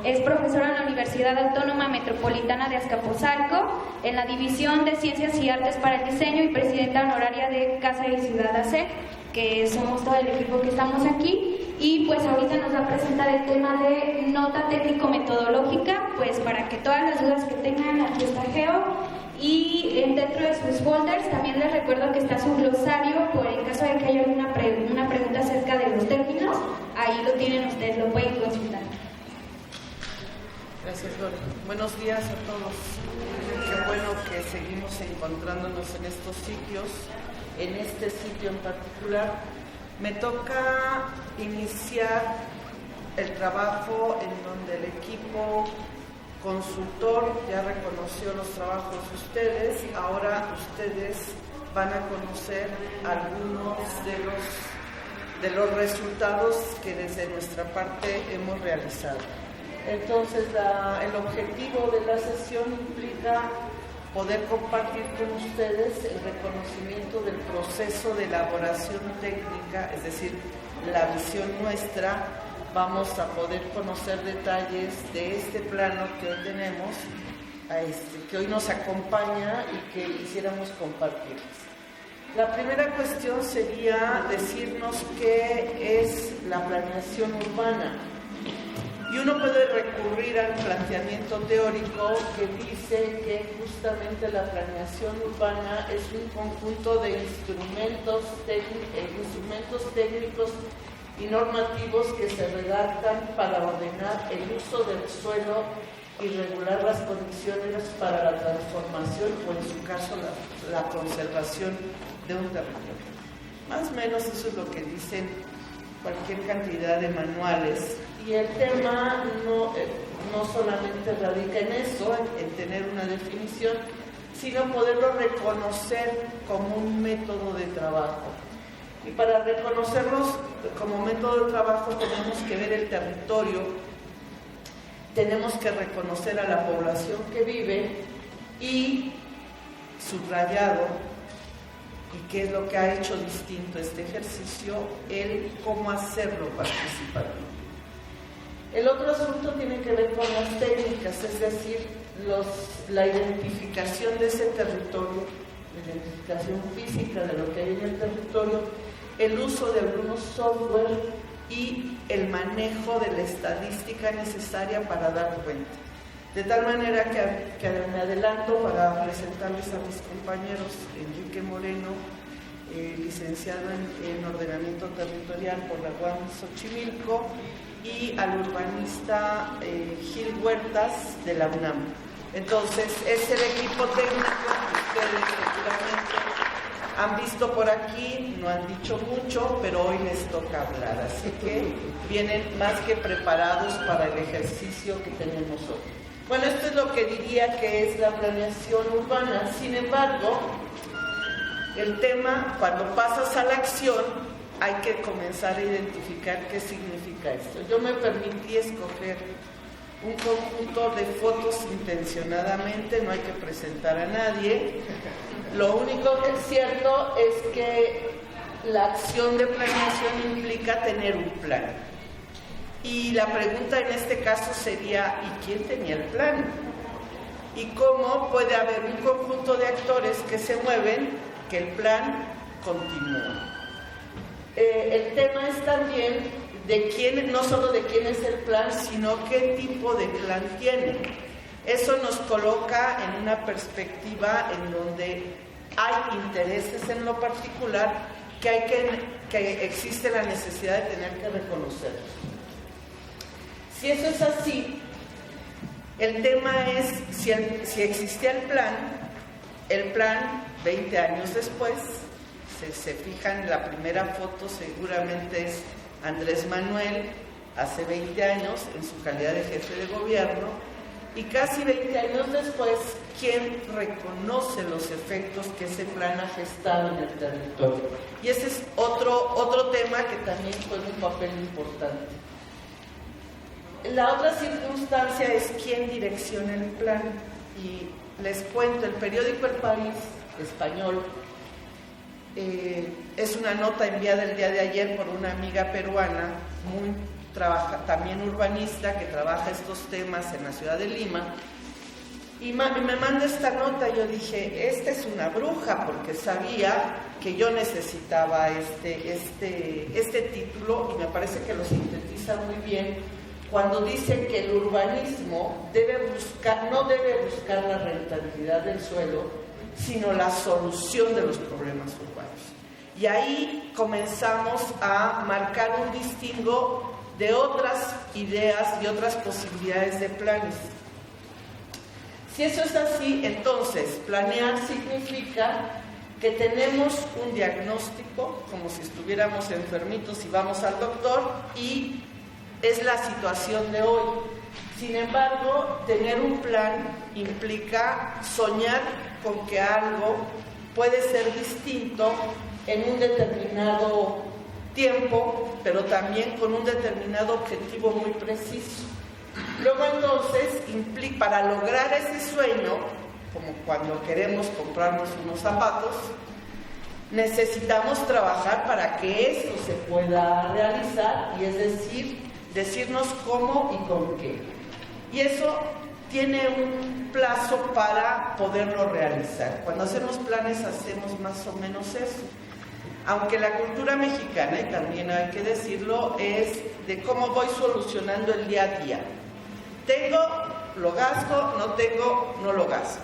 es profesora en la Universidad Autónoma Metropolitana de Azcapotzalco, en la División de Ciencias y Artes para el Diseño, y presidenta honoraria de Casa y Ciudad AC, que somos todo el equipo que estamos aquí. Y pues ahorita nos va a presentar el tema de nota técnico-metodológica, pues para que todas las dudas que tengan, aquí está Geo. Y dentro de sus folders también les recuerdo que está su glosario, por el caso de que haya alguna una pregunta acerca de los términos, ahí lo tienen ustedes, lo pueden consultar. Gracias, Lore. Buenos días a todos. Qué bueno que seguimos encontrándonos en estos sitios, en este sitio en particular. Me toca iniciar el trabajo en donde el equipo consultor ya reconoció los trabajos de ustedes. Ahora ustedes van a conocer algunos de los resultados que desde nuestra parte hemos realizado. Entonces, el objetivo de la sesión implica poder compartir con ustedes el reconocimiento del proceso de elaboración técnica, es decir, la visión nuestra. Vamos a poder conocer detalles de este plano que hoy tenemos, que hoy nos acompaña y que quisiéramos compartir. La primera cuestión sería decirnos qué es la planeación urbana. Y uno puede recurrir al planteamiento teórico que dice que justamente la planeación urbana es un conjunto de instrumentos técnicos y normativos que se redactan para ordenar el uso del suelo y regular las condiciones para la transformación o, en su caso, la conservación de un territorio. Más o menos eso es lo que dicen cualquier cantidad de manuales. Y el tema no solamente radica en eso, en tener una definición, sino poderlo reconocer como un método de trabajo. Y para reconocerlos como método de trabajo tenemos que ver el territorio, tenemos que reconocer a la población que vive y subrayado, y qué es lo que ha hecho distinto este ejercicio, el cómo hacerlo participativo. El otro asunto tiene que ver con las técnicas, es decir, la identificación de ese territorio, la identificación física de lo que hay en el territorio, el uso de algunos software y el manejo de la estadística necesaria para dar cuenta. De tal manera que me adelanto para presentarles a mis compañeros Enrique Moreno, licenciado en Ordenamiento Territorial por la UAM Xochimilco, y al urbanista Gil Huertas de la UNAM. Entonces, es el equipo técnico que ustedes seguramente han visto por aquí, no han dicho mucho, pero hoy les toca hablar, así que vienen más que preparados para el ejercicio que tenemos hoy. Bueno, esto es lo que diría que es la planeación urbana. Sin embargo, el tema, cuando pasas a la acción, hay que comenzar a identificar qué significa esto. Yo me permití escoger un conjunto de fotos intencionadamente, no hay que presentar a nadie. Lo único que es cierto es que la acción de planeación implica tener un plan. Y la pregunta en este caso sería, ¿y quién tenía el plan? ¿Y cómo puede haber un conjunto de actores que se mueven, que el plan continúa? El tema es también de quién, no solo de quién es el plan, sino qué tipo de plan tiene. Eso nos coloca en una perspectiva en donde hay intereses en lo particular que existe la necesidad de tener que reconocer. Si eso es así, el tema es si existía el plan 20 años después, se fijan en la primera foto, seguramente es Andrés Manuel hace 20 años en su calidad de jefe de gobierno, y casi 20 años después, ¿quién reconoce los efectos que ese plan ha gestado en el territorio? Y ese es otro tema que también juega un papel importante. La otra circunstancia es quién direcciona el plan. Y les cuento, el periódico El País español es una nota enviada el día de ayer por una amiga peruana, también urbanista, que trabaja estos temas en la ciudad de Lima, y me manda esta nota. Yo dije, esta es una bruja, porque sabía que yo necesitaba este título, y me parece que lo sintetiza muy bien cuando dice que el urbanismo no debe buscar la rentabilidad del suelo, sino la solución de los problemas urbanos. Y ahí comenzamos a marcar un distingo de otras ideas y otras posibilidades de planes. Si eso es así, entonces planear significa que tenemos un diagnóstico, como si estuviéramos enfermitos y vamos al doctor, y es la situación de hoy. Sin embargo, tener un plan implica soñar con que algo puede ser distinto en un determinado tiempo, pero también con un determinado objetivo muy preciso. Luego entonces, para lograr ese sueño, como cuando queremos comprarnos unos zapatos, necesitamos trabajar para que esto se pueda realizar, y es decir, decirnos cómo y con qué. Y eso tiene un plazo para poderlo realizar. Cuando hacemos planes hacemos más o menos eso. Aunque la cultura mexicana, y también hay que decirlo, es de cómo voy solucionando el día a día. Tengo, lo gasto, no tengo, no lo gasto.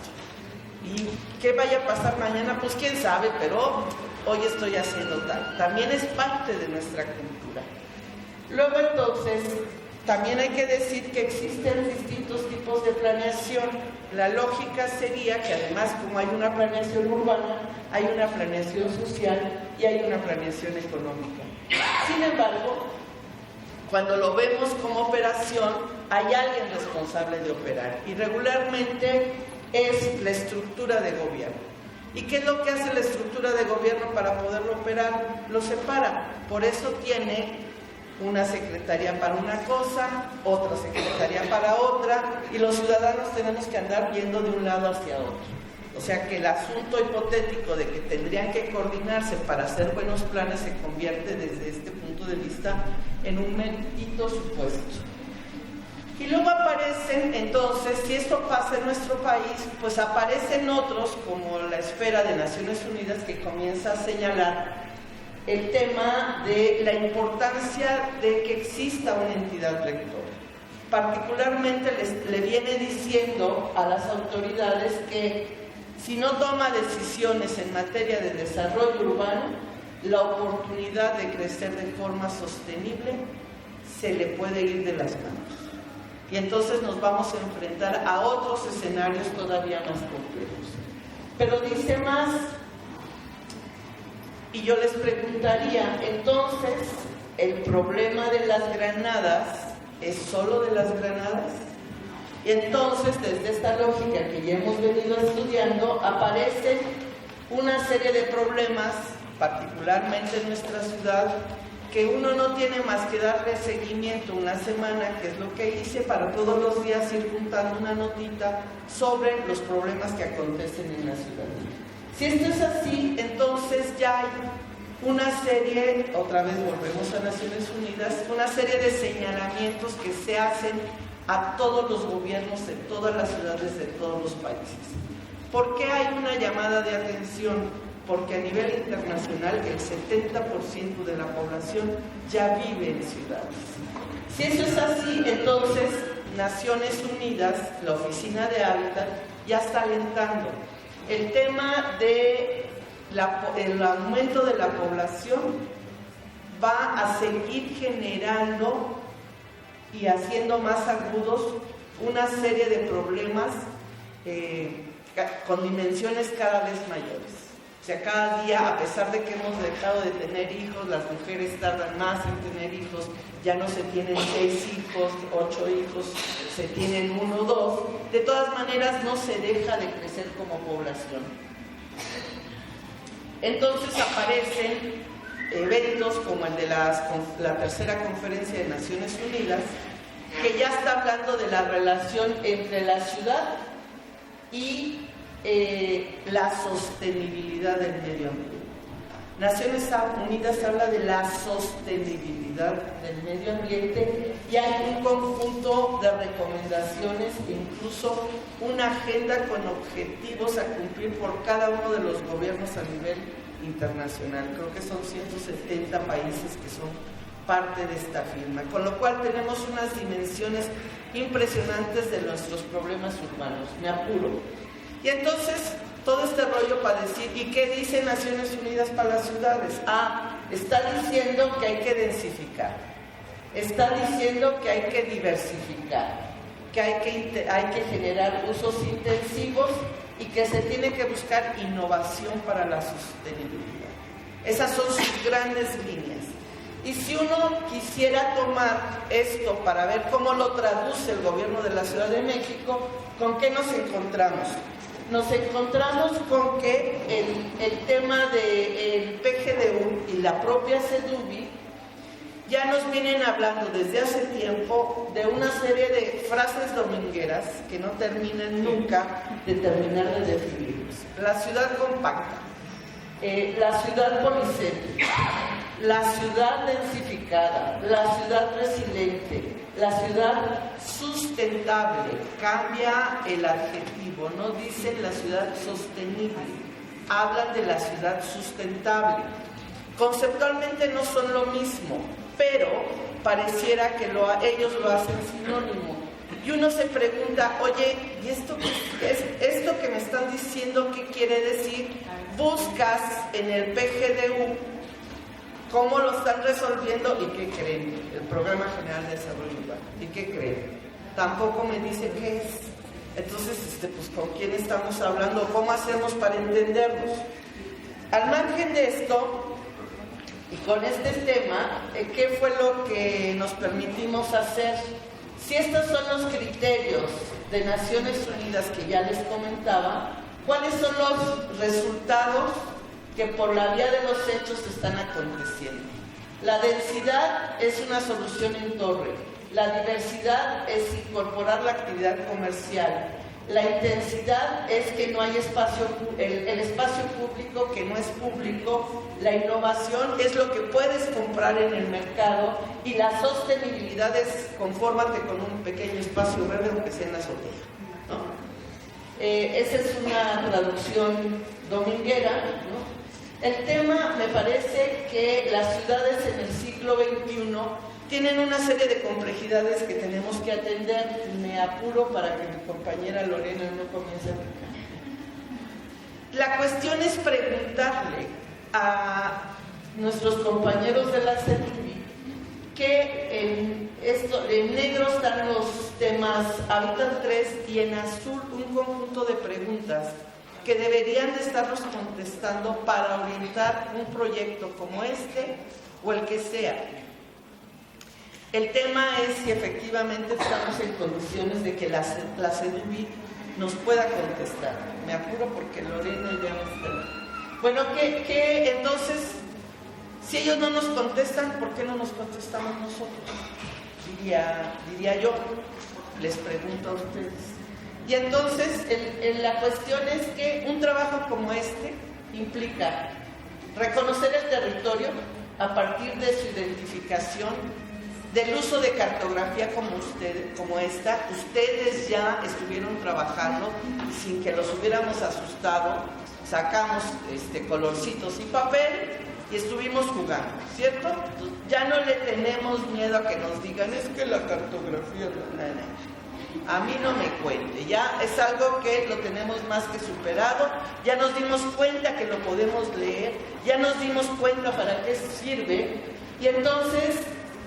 ¿Y qué vaya a pasar mañana? Pues quién sabe, pero hoy estoy haciendo tal. También es parte de nuestra cultura. Luego entonces, también hay que decir que existen distintos tipos de planeación. La lógica sería que además, como hay una planeación urbana, hay una planeación social y hay una planeación económica. Sin embargo, cuando lo vemos como operación, hay alguien responsable de operar, y regularmente es la estructura de gobierno. ¿Y qué es lo que hace la estructura de gobierno para poderlo operar? Lo separa. Por eso tiene una secretaría para una cosa, otra secretaría para otra, y los ciudadanos tenemos que andar viendo de un lado hacia otro. O sea que el asunto hipotético de que tendrían que coordinarse para hacer buenos planes se convierte desde este punto de vista en un maldito supuesto. Y luego aparecen, entonces, si esto pasa en nuestro país, pues aparecen otros, como la esfera de Naciones Unidas, que comienza a señalar el tema de la importancia de que exista una entidad rectora. Particularmente le viene diciendo a las autoridades que si no toma decisiones en materia de desarrollo urbano, la oportunidad de crecer de forma sostenible se le puede ir de las manos. Y entonces nos vamos a enfrentar a otros escenarios todavía más complejos. Pero dice más, y yo les preguntaría, entonces, ¿el problema de las granadas es solo de las granadas? Y entonces, desde esta lógica que ya hemos venido estudiando, aparecen una serie de problemas, particularmente en nuestra ciudad, que uno no tiene más que darle seguimiento una semana, que es lo que hice, para todos los días ir juntando una notita sobre los problemas que acontecen en la ciudad. Si esto es así, entonces ya hay una serie, otra vez volvemos a Naciones Unidas, una serie de señalamientos que se hacen a todos los gobiernos de todas las ciudades de todos los países. ¿Por qué hay una llamada de atención? Porque a nivel internacional el 70% de la población ya vive en ciudades. Si eso es así, entonces Naciones Unidas, la Oficina de Hábitat, ya está alentando el tema de el aumento de la población va a seguir generando y haciendo más agudos una serie de problemas con dimensiones cada vez mayores. O sea, cada día, a pesar de que hemos dejado de tener hijos, las mujeres tardan más en tener hijos, ya no se tienen 6 hijos, 8 hijos, se tienen 1 o 2, de todas maneras no se deja de crecer como población. Entonces aparecen eventos como el de la tercera conferencia de Naciones Unidas, que ya está hablando de la relación entre la ciudad y la sostenibilidad del medio ambiente. Naciones Unidas habla de la sostenibilidad del medio ambiente y hay un conjunto de recomendaciones e incluso una agenda con objetivos a cumplir por cada uno de los gobiernos a nivel internacional. Creo que son 170 países que son parte de esta firma, con lo cual tenemos unas dimensiones impresionantes de nuestros problemas urbanos. Me apuro. Y entonces, todo este rollo para decir, ¿y qué dice Naciones Unidas para las ciudades? Está diciendo que hay que densificar, está diciendo que hay que diversificar, que hay que generar usos intensivos y que se tiene que buscar innovación para la sostenibilidad. Esas son sus grandes líneas. Y si uno quisiera tomar esto para ver cómo lo traduce el gobierno de la Ciudad de México, ¿con qué nos encontramos? Nos encontramos con que el tema del PGDU y la propia CEDUBI ya nos vienen hablando desde hace tiempo de una serie de frases domingueras que no terminan nunca de terminar de definirlos. La ciudad compacta, la ciudad policéntrica, la ciudad densificada, la ciudad resiliente, la ciudad sustentable. Cambia el adjetivo, no dicen la ciudad sostenible, hablan de la ciudad sustentable. Conceptualmente no son lo mismo, pero pareciera que ellos lo hacen sinónimo. Y uno se pregunta, oye, ¿y esto que me están diciendo qué quiere decir? Buscas en el PGDU cómo lo están resolviendo y qué creen, el Programa General de Desarrollo Urbano, y qué creen. Tampoco me dice qué es. Entonces, pues, ¿con quién estamos hablando? ¿Cómo hacemos para entenderlos? Al margen de esto, y con este tema, ¿qué fue lo que nos permitimos hacer? Si estos son los criterios de Naciones Unidas que ya les comentaba, ¿cuáles son los resultados que por la vía de los hechos están aconteciendo? La densidad es una solución en torre, la diversidad es incorporar la actividad comercial, la intensidad es que no hay espacio, el espacio público que no es público, la innovación es lo que puedes comprar en el mercado y la sostenibilidad es confórmate con un pequeño espacio verde aunque sea en la azotea, ¿no? Esa es una traducción dominguera, ¿no? El tema, me parece que las ciudades en el siglo XXI tienen una serie de complejidades que tenemos que atender. Me apuro para que mi compañera Lorena no comience a picar. La cuestión es preguntarle a nuestros compañeros de la CEDUBI que en negro están los temas Hábitat 3 y en azul un conjunto de preguntas que deberían de estarnos contestando para orientar un proyecto como este o el que sea. El tema es si efectivamente estamos en condiciones de que la CEDUBI nos pueda contestar. Me apuro porque Lorena ya no está. Bueno, que entonces, si ellos no nos contestan, ¿por qué no nos contestamos nosotros? Diría yo, les pregunto a ustedes. Y entonces, la cuestión es que un trabajo como este implica reconocer el territorio a partir de su identificación, del uso de cartografía como esta. Ustedes ya estuvieron trabajando sin que los hubiéramos asustado, sacamos colorcitos y papel y estuvimos jugando, ¿cierto? Ya no le tenemos miedo a que nos digan, es que la cartografía... a mí no me cuente, ya es algo que lo tenemos más que superado, ya nos dimos cuenta que lo podemos leer, ya nos dimos cuenta para qué sirve, y entonces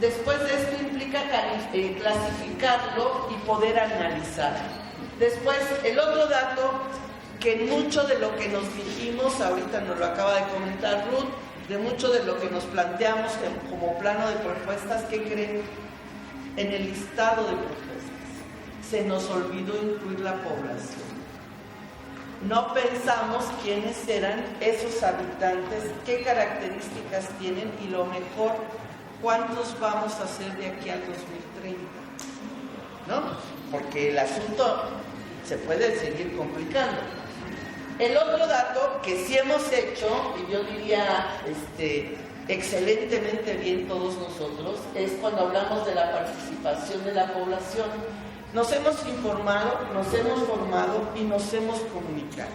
después de esto implica clasificarlo y poder analizar. Después, el otro dato, que mucho de lo que nos dijimos, ahorita nos lo acaba de comentar Ruth, de mucho de lo que nos planteamos como plano de propuestas, ¿qué creen? En el listado de propuestas se nos olvidó incluir la población. No pensamos quiénes eran esos habitantes, qué características tienen y lo mejor, cuántos vamos a hacer de aquí al 2030, ¿no? Porque el asunto se puede seguir complicando. El otro dato que sí hemos hecho, y yo diría excelentemente bien todos nosotros, es cuando hablamos de la participación de la población. Nos hemos informado, nos hemos formado y nos hemos comunicado.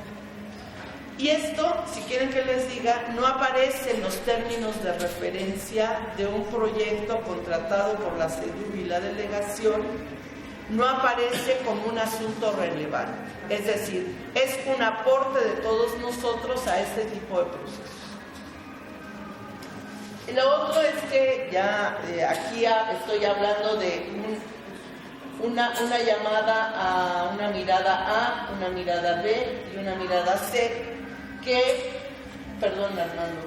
Y esto, si quieren que les diga, no aparece en los términos de referencia de un proyecto contratado por la CEDUB y la delegación, no aparece como un asunto relevante. Es decir, es un aporte de todos nosotros a este tipo de procesos. Y lo otro es que ya aquí estoy hablando de una llamada a una mirada A, una mirada B y una mirada C, que, perdón Armando,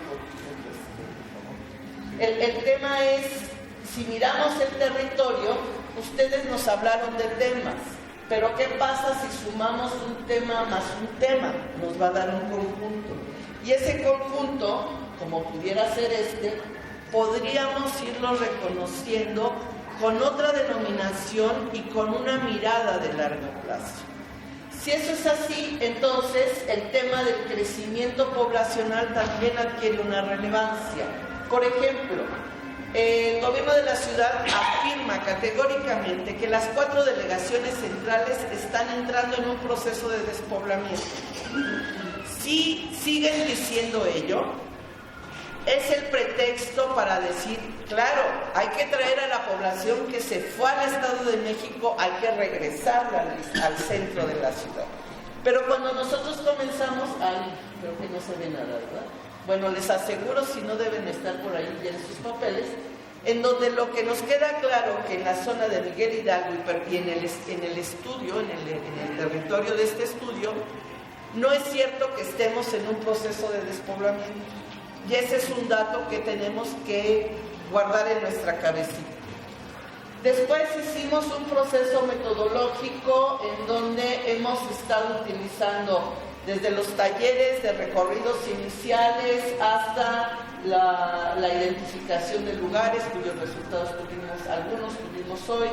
el tema es, si miramos el territorio, ustedes nos hablaron de temas, pero ¿qué pasa si sumamos un tema más un tema? Nos va a dar un conjunto. Y ese conjunto, como pudiera ser podríamos irlo reconociendo con otra denominación y con una mirada de largo plazo. Si eso es así, entonces el tema del crecimiento poblacional también adquiere una relevancia. Por ejemplo, el gobierno de la ciudad afirma categóricamente que las 4 delegaciones centrales están entrando en un proceso de despoblamiento. Si siguen diciendo ello, es el pretexto para decir, claro, hay que traer a la población que se fue al Estado de México, hay que regresarla al centro de la ciudad. Pero cuando nosotros comenzamos, creo que no se ve nada, ¿verdad? Bueno, les aseguro, si no deben estar por ahí ya en sus papeles, en donde lo que nos queda claro que en la zona de Miguel Hidalgo y en el estudio, en el territorio de este estudio, no es cierto que estemos en un proceso de despoblamiento. Y ese es un dato que tenemos que guardar en nuestra cabecita. Después hicimos un proceso metodológico en donde hemos estado utilizando desde los talleres de recorridos iniciales hasta la identificación de lugares cuyos resultados algunos tuvimos hoy,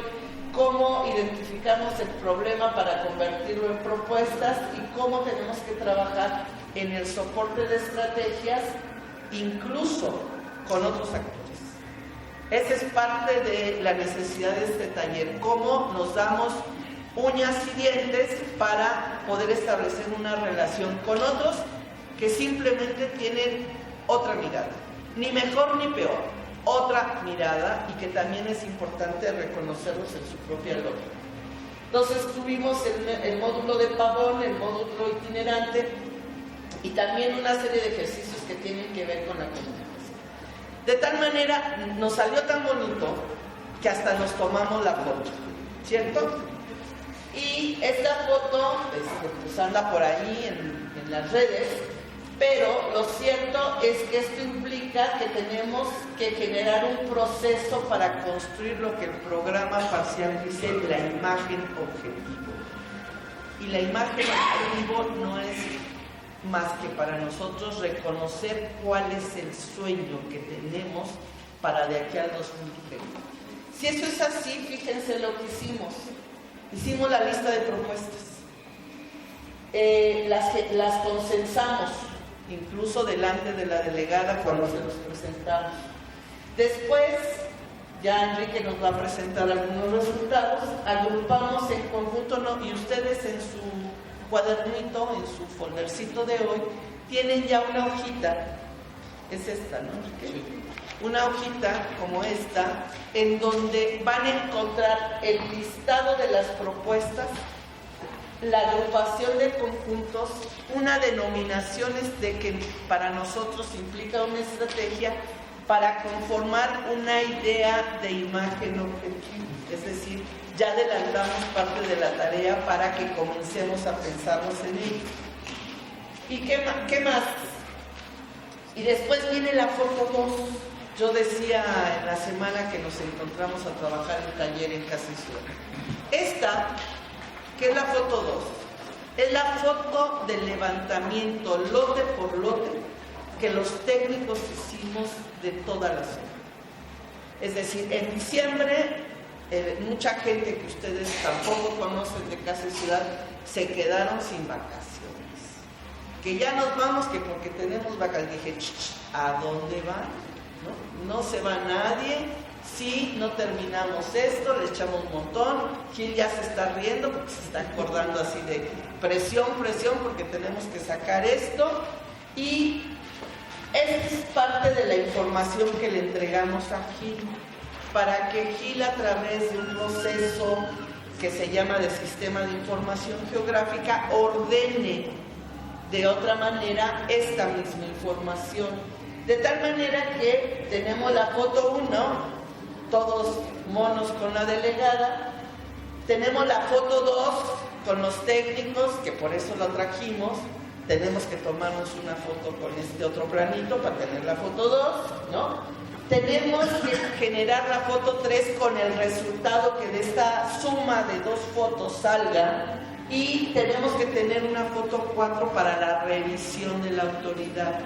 cómo identificamos el problema para convertirlo en propuestas y cómo tenemos que trabajar en el soporte de estrategias incluso con otros actores. Esa es parte de la necesidad de este taller, cómo nos damos uñas y dientes para poder establecer una relación con otros que simplemente tienen otra mirada, ni mejor ni peor, otra mirada, y que también es importante reconocerlos en su propia lógica. Entonces tuvimos el módulo de Pavón, el módulo itinerante y también una serie de ejercicios que tienen que ver con la comunicación. De tal manera, nos salió tan bonito que hasta nos tomamos la foto, ¿cierto? Y esta foto pues anda por ahí en las redes, pero lo cierto es que esto implica que tenemos que generar un proceso para construir lo que el programa parcial dice, la imagen objetivo. Y la imagen objetivo no es más que para nosotros reconocer cuál es el sueño que tenemos para de aquí al 2030. Si eso es así, fíjense lo que hicimos. Hicimos la lista de propuestas. Las consensamos, incluso delante de la delegada cuando se los presentamos. Después, ya Enrique nos va a presentar algunos resultados, agrupamos en conjunto, y ustedes en su cuadernito, en su foldercito de hoy, tienen ya una hojita. Es esta, ¿no? una hojita como esta, en donde van a encontrar el listado de las propuestas, la agrupación de conjuntos, una denominación de que para nosotros implica una estrategia para conformar una idea de imagen objetivo. Es decir, ya adelantamos parte de la tarea para que comencemos a pensarnos en ello. ¿Y qué más? Y después viene la foto 2. Yo decía en la semana que nos encontramos a trabajar en taller en Casa y Ciudad. Esta, que es la foto 2, es la foto del levantamiento lote por lote que los técnicos hicimos de toda la zona. Es decir, en diciembre, mucha gente que ustedes tampoco conocen de Casa y Ciudad se quedaron sin vacaciones. Que ya nos vamos, que porque tenemos vacaciones. Dije, ¿a dónde van? No se va nadie. Si no terminamos esto, le echamos un montón. Gil ya se está riendo porque se está acordando así de presión, porque tenemos que sacar esto. Y esta es parte de la información que le entregamos a Gil, para que Gil, a través de un proceso que se llama de sistema de información geográfica, ordene de otra manera esta misma información. De tal manera que tenemos la foto 1, todos monos con la delegada, tenemos la foto 2 con los técnicos, que por eso lo trajimos, tenemos que tomarnos una foto con este otro planito para tener la foto 2, ¿no? Tenemos que generar la foto 3 con el resultado que de esta suma de 2 fotos salga, y tenemos que tener una foto 4 para la revisión de la autoridad,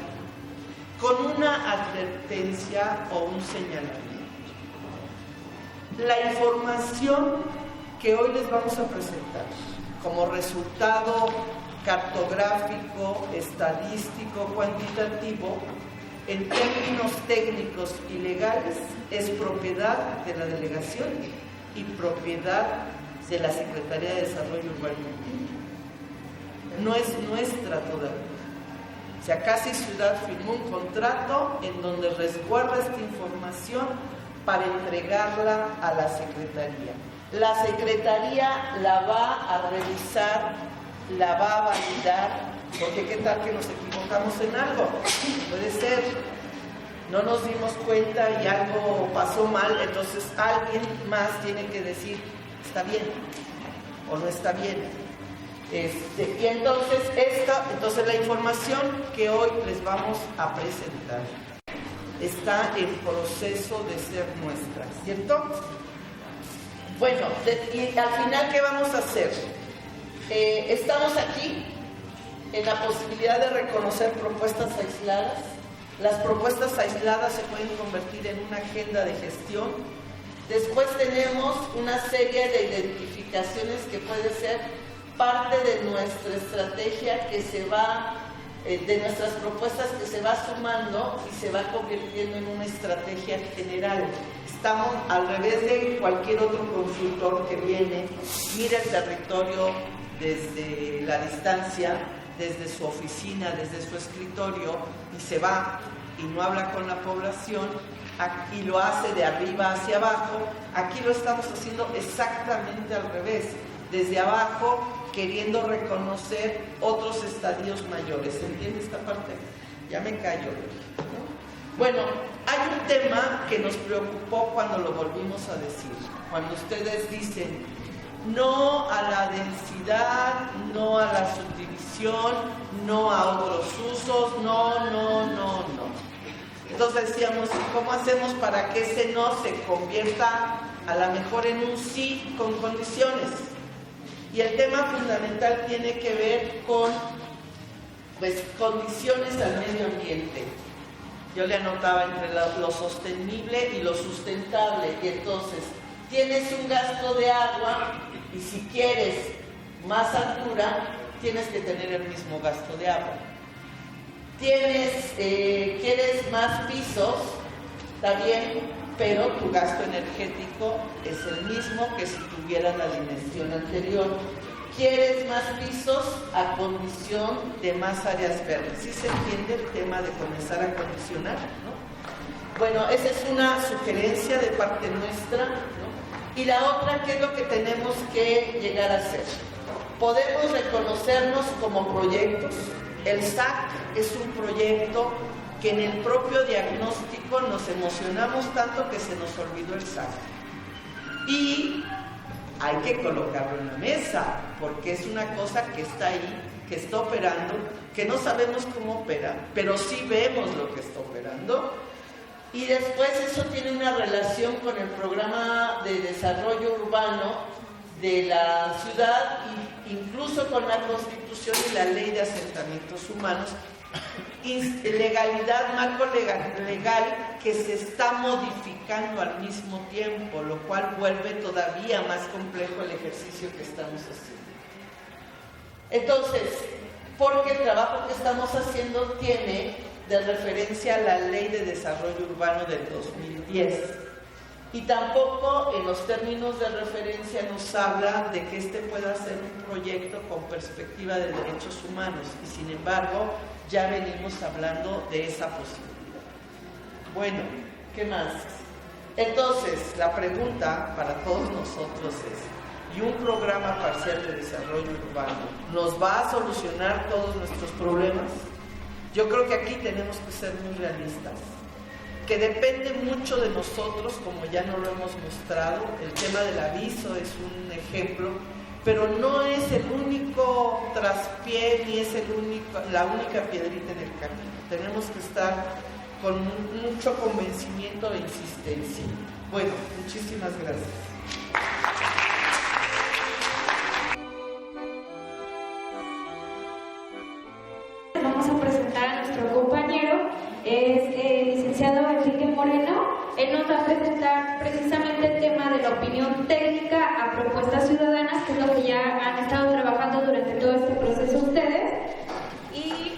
con una advertencia o un señalamiento. La información que hoy les vamos a presentar como resultado cartográfico, estadístico, cuantitativo, en términos técnicos y legales, es propiedad de la delegación y propiedad de la Secretaría de Desarrollo Urbano. No es nuestra todavía. O sea, Casa y Ciudad firmó un contrato en donde resguarda esta información para entregarla a la Secretaría. La Secretaría la va a revisar, la va a validar, porque qué tal que nos equivocamos en algo. Puede ser, no nos dimos cuenta y algo pasó mal, entonces alguien más tiene que decir, está bien o no está bien. Y entonces la información que hoy les vamos a presentar está en proceso de ser nuestra, ¿cierto? Bueno, y al final, ¿qué vamos a hacer? Estamos aquí en la posibilidad de reconocer propuestas aisladas. Las propuestas aisladas se pueden convertir en una agenda de gestión. Después tenemos una serie de identificaciones que puede ser parte de nuestra estrategia que se va, de nuestras propuestas que se va sumando y se va convirtiendo en una estrategia general. Estamos al revés de cualquier otro consultor que viene, mira el territorio desde la distancia, desde su oficina, desde su escritorio, y se va y no habla con la población, y lo hace de arriba hacia abajo. Aquí lo estamos haciendo exactamente al revés, desde abajo, queriendo reconocer otros estadios mayores. ¿Se entiende esta parte? Ya me callo, ¿no? Bueno, hay un tema que nos preocupó cuando lo volvimos a decir, cuando ustedes dicen no a la densidad, no a la subdivisión, no a otros usos, no. Entonces decíamos, ¿cómo hacemos para que ese no se convierta a lo mejor en un sí con condiciones? Y el tema fundamental tiene que ver con condiciones al medio ambiente. Yo le anotaba entre lo sostenible y lo sustentable, y entonces tienes un gasto de agua y si quieres más altura, tienes que tener el mismo gasto de agua. Quieres más pisos, está bien, pero tu gasto energético es el mismo que si tuvieras la dimensión anterior. Quieres más pisos a condición de más áreas verdes. ¿Sí se entiende el tema de comenzar a condicionar, ¿no? Bueno, esa es una sugerencia de parte nuestra, ¿no? Y la otra, ¿qué es lo que tenemos que llegar a hacer? Podemos reconocernos como proyectos. El SAC es un proyecto que en el propio diagnóstico nos emocionamos tanto que se nos olvidó el SAC. Y hay que colocarlo en la mesa, porque es una cosa que está ahí, que está operando, que no sabemos cómo opera, pero sí vemos lo que está operando. Y después eso tiene una relación con el programa de desarrollo urbano de la ciudad, incluso con la Constitución y la Ley de Asentamientos Humanos, legalidad, marco legal que se está modificando al mismo tiempo, lo cual vuelve todavía más complejo el ejercicio que estamos haciendo. Entonces, porque el trabajo que estamos haciendo tiene de referencia a la Ley de Desarrollo Urbano del 2010 y tampoco en los términos de referencia nos habla de que este pueda ser un proyecto con perspectiva de derechos humanos y sin embargo ya venimos hablando de esa posibilidad. Bueno, ¿qué más? Entonces, la pregunta para todos nosotros es, ¿y un programa parcial de desarrollo urbano nos va a solucionar todos nuestros problemas? Yo creo que aquí tenemos que ser muy realistas, que depende mucho de nosotros, como ya no lo hemos mostrado. El tema del aviso es un ejemplo, pero no es el único traspié ni es la única piedrita en el camino. Tenemos que estar con mucho convencimiento e insistencia. Bueno, muchísimas gracias. Vamos a presentar a nuestro compañero, es el licenciado Enrique Moreno. Él nos va a presentar precisamente el tema de la opinión técnica a propuestas ciudadanas, que es lo que ya han estado trabajando durante todo este proceso ustedes. Y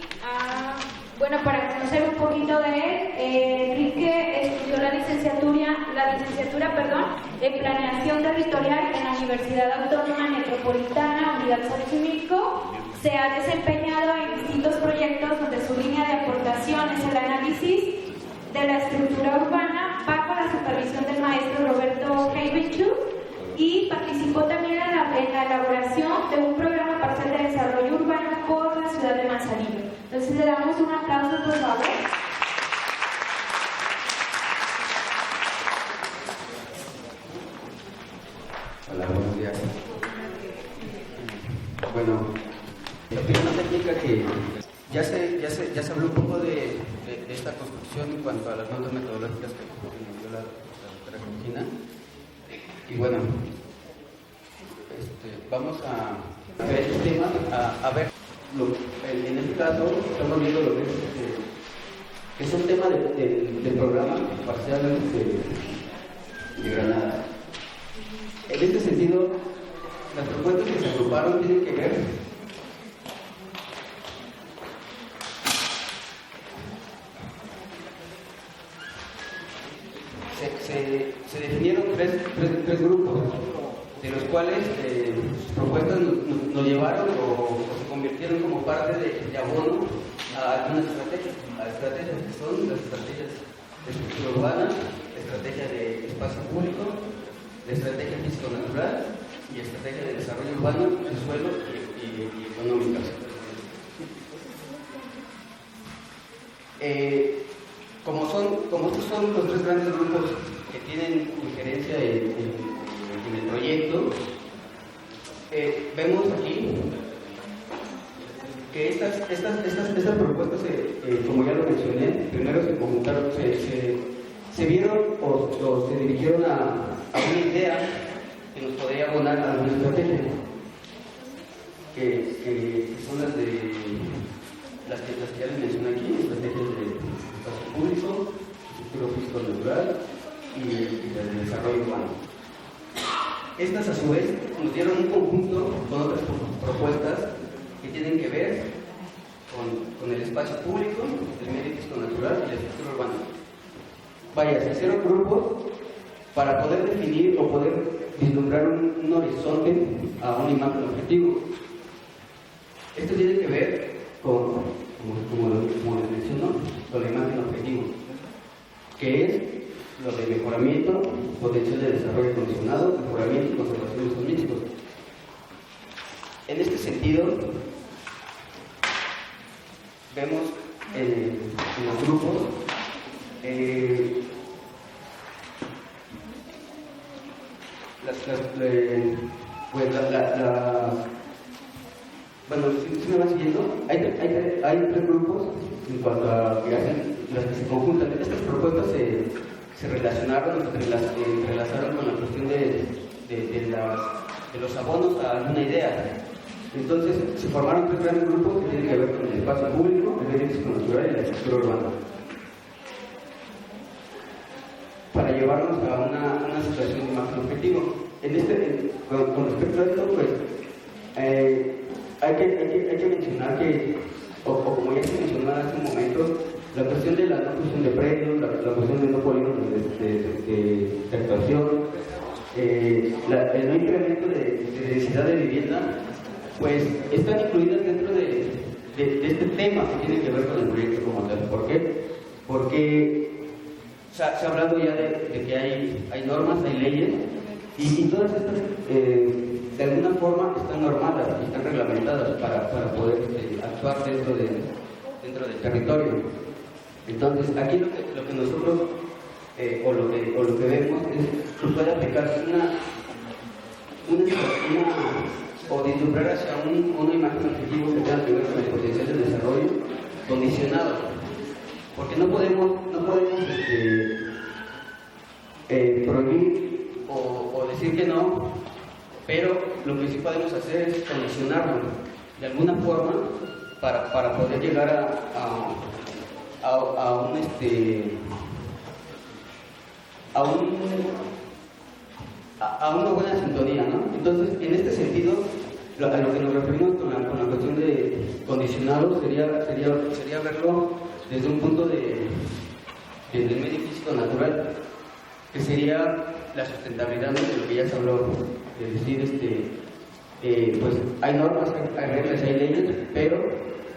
bueno, para conocer un poquito de él, Enrique estudió la licenciatura en Planeación Territorial en la Universidad Autónoma Metropolitana, Unidad Xochimilco. Se ha desempeñado en distintos proyectos donde su línea de aportación es el análisis de la estructura urbana bajo la supervisión del maestro Roberto Heibenchu, y participó también en la elaboración de un programa parcial de desarrollo urbano por la ciudad de Manzanillo. Entonces le damos un aplauso, por favor. Hola, buenos días. Bueno, la opinión técnica que ya se habló un poco de esta construcción en cuanto a las normas metodológicas que nos dio la doctora Cristina. Y bueno, vamos a ver este tema, a ver, en este caso estamos viendo lo que es un tema del programa parcial de Granada. En este sentido, las propuestas que se agruparon tienen que ver se definieron tres grupos, de los cuales sus propuestas nos llevaron o se convirtieron como parte de abono a algunas estrategias que son las estrategias de estructura urbana, la estrategia de espacio público, la estrategia físico-natural y estrategia de desarrollo urbano, de suelo y económica. Como estos son los tres grandes grupos que tienen injerencia en el proyecto, vemos aquí que estas propuestas, como ya lo mencioné, primero se conjuntaron, se vieron o se dirigieron a una idea que nos podría abonar a alguna estrategia, que son las que ya les mencioné aquí, estrategias de espacio público, estructura físico-natural y de desarrollo urbano. Estas a su vez nos dieron un conjunto con otras propuestas que tienen que ver con el espacio público, el medio físico-natural y la estructura urbana. Vaya, se hicieron grupos para poder definir o poder vislumbrar un horizonte a una imagen objetivo. Esto tiene que ver como les menciono, con la imagen objetivo. que es lo de mejoramiento, potencial de desarrollo condicionado, mejoramiento y conservación de usos mixtos. En este sentido, vemos en los grupos bueno, si me van siguiendo, hay tres grupos en cuanto a que hacen, las que se conjuntan. Estas propuestas se relacionaron, se entrelazaron con la cuestión de los abonos a alguna idea. Entonces se formaron tres grandes grupos que tienen que ver con el espacio público, el medio físico natural y la estructura urbana, para llevarnos a una situación más objetivo. Con respecto a esto, pues hay que mencionar que, o como ya se mencionó hace un momento, la cuestión de la no cuestión de predios, la cuestión de no polígonos de actuación, el no incremento de densidad de vivienda, pues están incluidas dentro de este tema que tiene que ver con el proyecto como tal. ¿Por qué? Porque se ha hablado ya de que hay normas, hay leyes, y todas estas de alguna forma están normadas y están reglamentadas para poder actuar dentro del territorio. Entonces, aquí lo que nosotros o lo que vemos es que puede aplicarse o vislumbrar hacia una imagen objetivo que tenga que ver con el potencial de desarrollo condicionado, porque no podemos prohibir o decir que no, pero lo que sí podemos hacer es condicionarlo de alguna forma para poder llegar a una buena sintonía, ¿no? Entonces, en este sentido, a lo que nos referimos con la cuestión de condicionado sería verlo desde un punto del medio físico natural, que sería la sustentabilidad de lo que ya se habló, es decir, pues hay normas, hay reglas, hay leyes, pero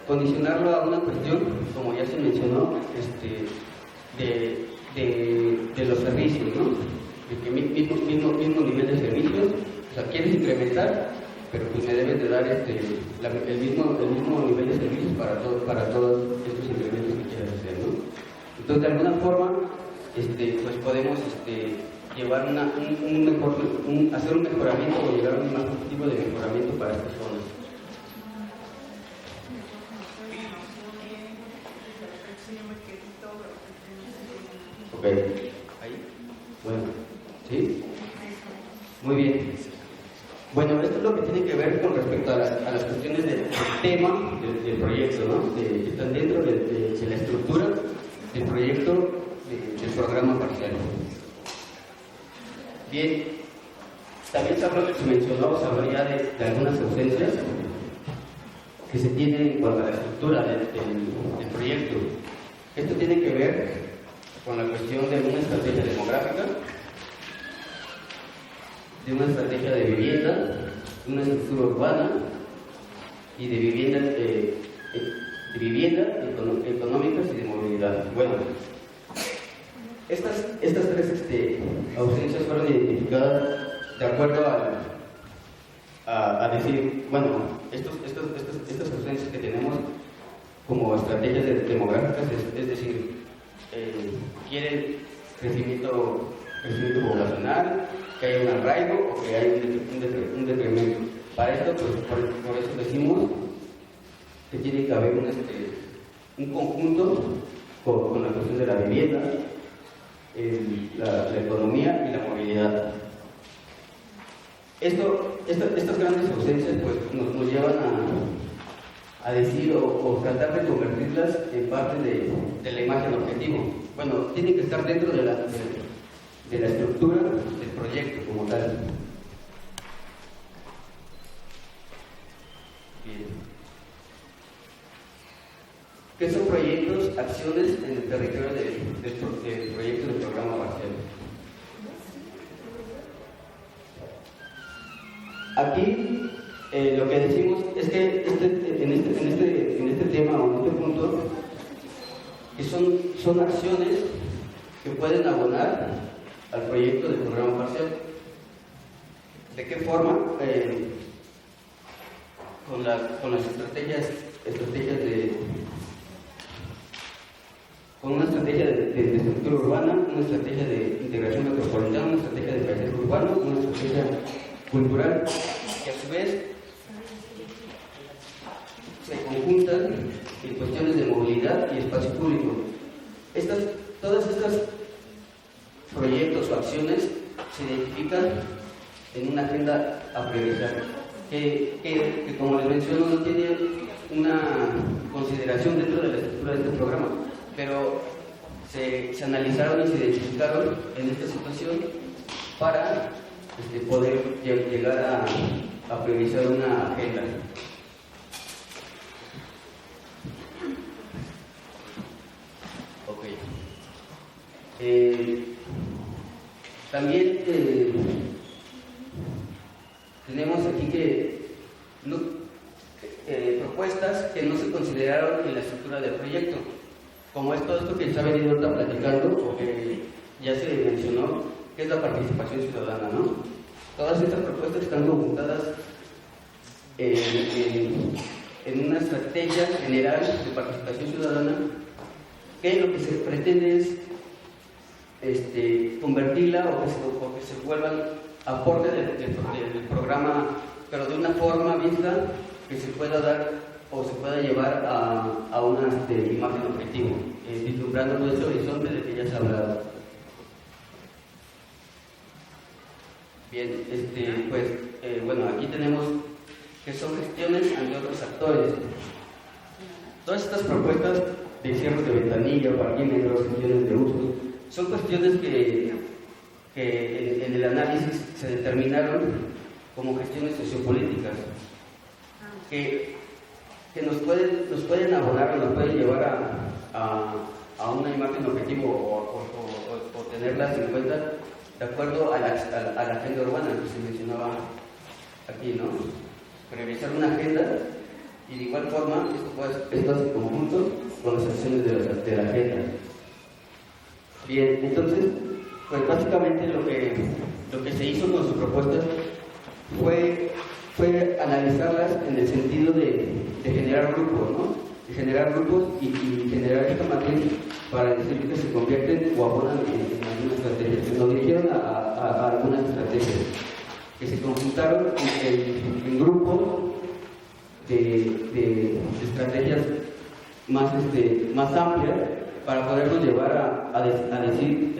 condicionarlo a una cuestión, como ya se mencionó, de los servicios, ¿no? De que mismo nivel de servicios, o sea, quieres incrementar, pero pues me debes de dar el mismo nivel de servicios para todos estos incrementos que quieras hacer, ¿no? Entonces, de alguna forma, pues podemos llevar hacer un mejoramiento o llegar a un más objetivo de mejoramiento para estas zonas. Ok, ahí, bueno, ¿sí? Muy bien. Bueno, esto es lo que tiene que ver con respecto a las cuestiones del tema del proyecto, ¿no? Que están dentro de la estructura del proyecto del programa parcial. Bien, también se habló ya de algunas ausencias que se tienen en cuanto a la estructura del proyecto. Esto tiene que ver con la cuestión de una estrategia demográfica, de una estrategia de vivienda, de una estructura urbana y de vivienda económicas y de movilidad. Bueno, estas tres ausencias fueron identificadas de acuerdo a decir, bueno, estas ausencias que tenemos como estrategias demográficas, es decir, quieren crecimiento poblacional, que haya un arraigo o que haya un decremento. Para esto, pues, por eso decimos que tiene que haber un conjunto con la cuestión de la vivienda, la economía y la movilidad. Estas grandes ausencias pues, nos llevan a decir o tratar de convertirlas en parte de la imagen objetivo. Bueno, tienen que estar dentro de la estructura del proyecto como tal. Bien. ¿Qué son proyectos, acciones en el territorio del proyecto del programa parcial? Aquí lo que decimos es que en este tema o en este punto, que son acciones que pueden abonar al proyecto del programa parcial. ¿De qué forma? Con las estrategias con una estrategia de estructura urbana, una estrategia de integración metropolitana, una estrategia de paisaje urbano, una estrategia cultural, que a su vez se conjuntan en cuestiones de movilidad y espacio público. Todas estas proyectos o acciones se identifican en una agenda a priorizar, que como les menciono no tiene una consideración dentro de la estructura de este programa, pero se analizaron y se identificaron en esta situación para poder llegar a priorizar una agenda. También tenemos aquí propuestas que no se consideraron en la estructura del proyecto, como es todo esto que se ha venido ahorita platicando, o que ya se mencionó, que es la participación ciudadana, ¿no? Todas estas propuestas están conjuntadas en una estrategia general de participación ciudadana, que lo que se pretende es convertirla o que se vuelvan aporte del programa, pero de una forma vista que se pueda dar o se pueda llevar a una imagen objetivo, vislumbrando todo ese horizonte del que ya se ha hablado. Bien, bueno, aquí tenemos que son gestiones ante otros actores. Todas estas propuestas de cierres de ventanilla, parquímetros, gestiones de usos, son cuestiones que en el análisis se determinaron como gestiones sociopolíticas, que nos pueden abonar o nos pueden llevar a una imagen objetivo o tenerlas en cuenta de acuerdo a la agenda urbana que se mencionaba aquí, ¿no? Priorizar una agenda y de igual forma esto hace conjunto con las acciones de la agenda. Bien, entonces, pues básicamente lo que se hizo con sus propuestas fue analizarlas en el sentido de generar grupos, ¿no? De generar grupos y generar esta matriz para decir que se convierten o abonan en algunas estrategias, que nos dirigieron a algunas estrategias, que se conjuntaron en grupos de estrategias más amplias para podernos llevar a decir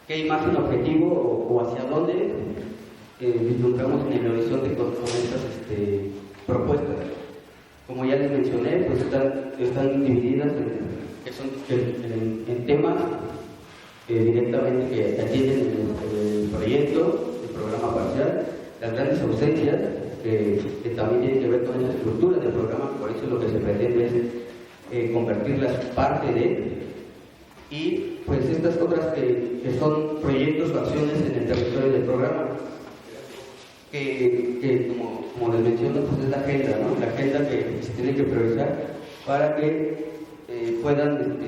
qué imagen objetivo o hacia dónde vislumbramos en el horizonte con estas propuestas. Como ya les mencioné, pues están divididas en temas directamente que atienden el proyecto, el programa parcial, las grandes ausencias que también tienen que ver con esa estructura del programa, por eso lo que se pretende es convertirlas parte de, y pues estas otras que son proyectos o acciones en el territorio del programa, que como les menciono, pues es la agenda, ¿no? La agenda que se tiene que priorizar para que puedan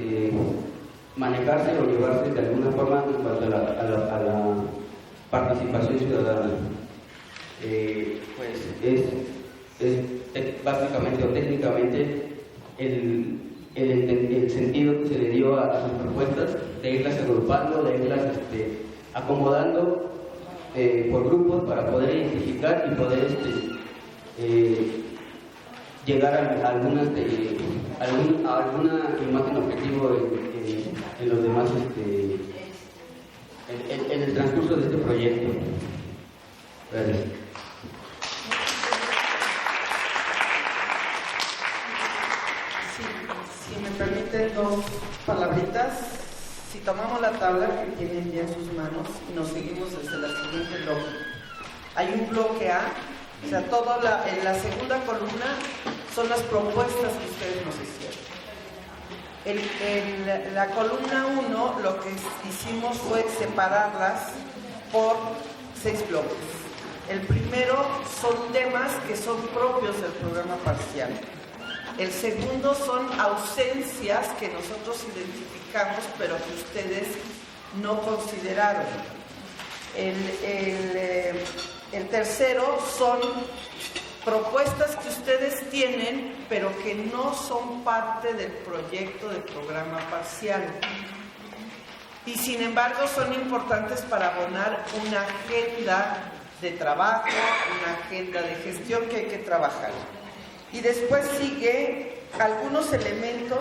manejarse o llevarse de alguna forma en cuanto a la participación ciudadana. Pues es básicamente o técnicamente el sentido que se le dio a sus propuestas, de irlas agrupando, de irlas acomodando por grupos para poder identificar y poder llegar a alguna imagen objetivo en los demás en el transcurso de este proyecto. Gracias. Si me permiten dos palabritas, si tomamos la tabla que tienen ya en sus manos y nos seguimos desde la siguiente lógica, hay un bloque A, o sea, en la segunda columna son las propuestas que ustedes nos hicieron. En la columna 1 lo que hicimos fue separarlas por 6 bloques. El primero son temas que son propios del programa parcial. El segundo son ausencias que nosotros identificamos, pero que ustedes no consideraron. El tercero son propuestas que ustedes tienen, pero que no son parte del proyecto de programa parcial. Y sin embargo son importantes para abonar una agenda de trabajo, una agenda de gestión que hay que trabajar. Y después sigue algunos elementos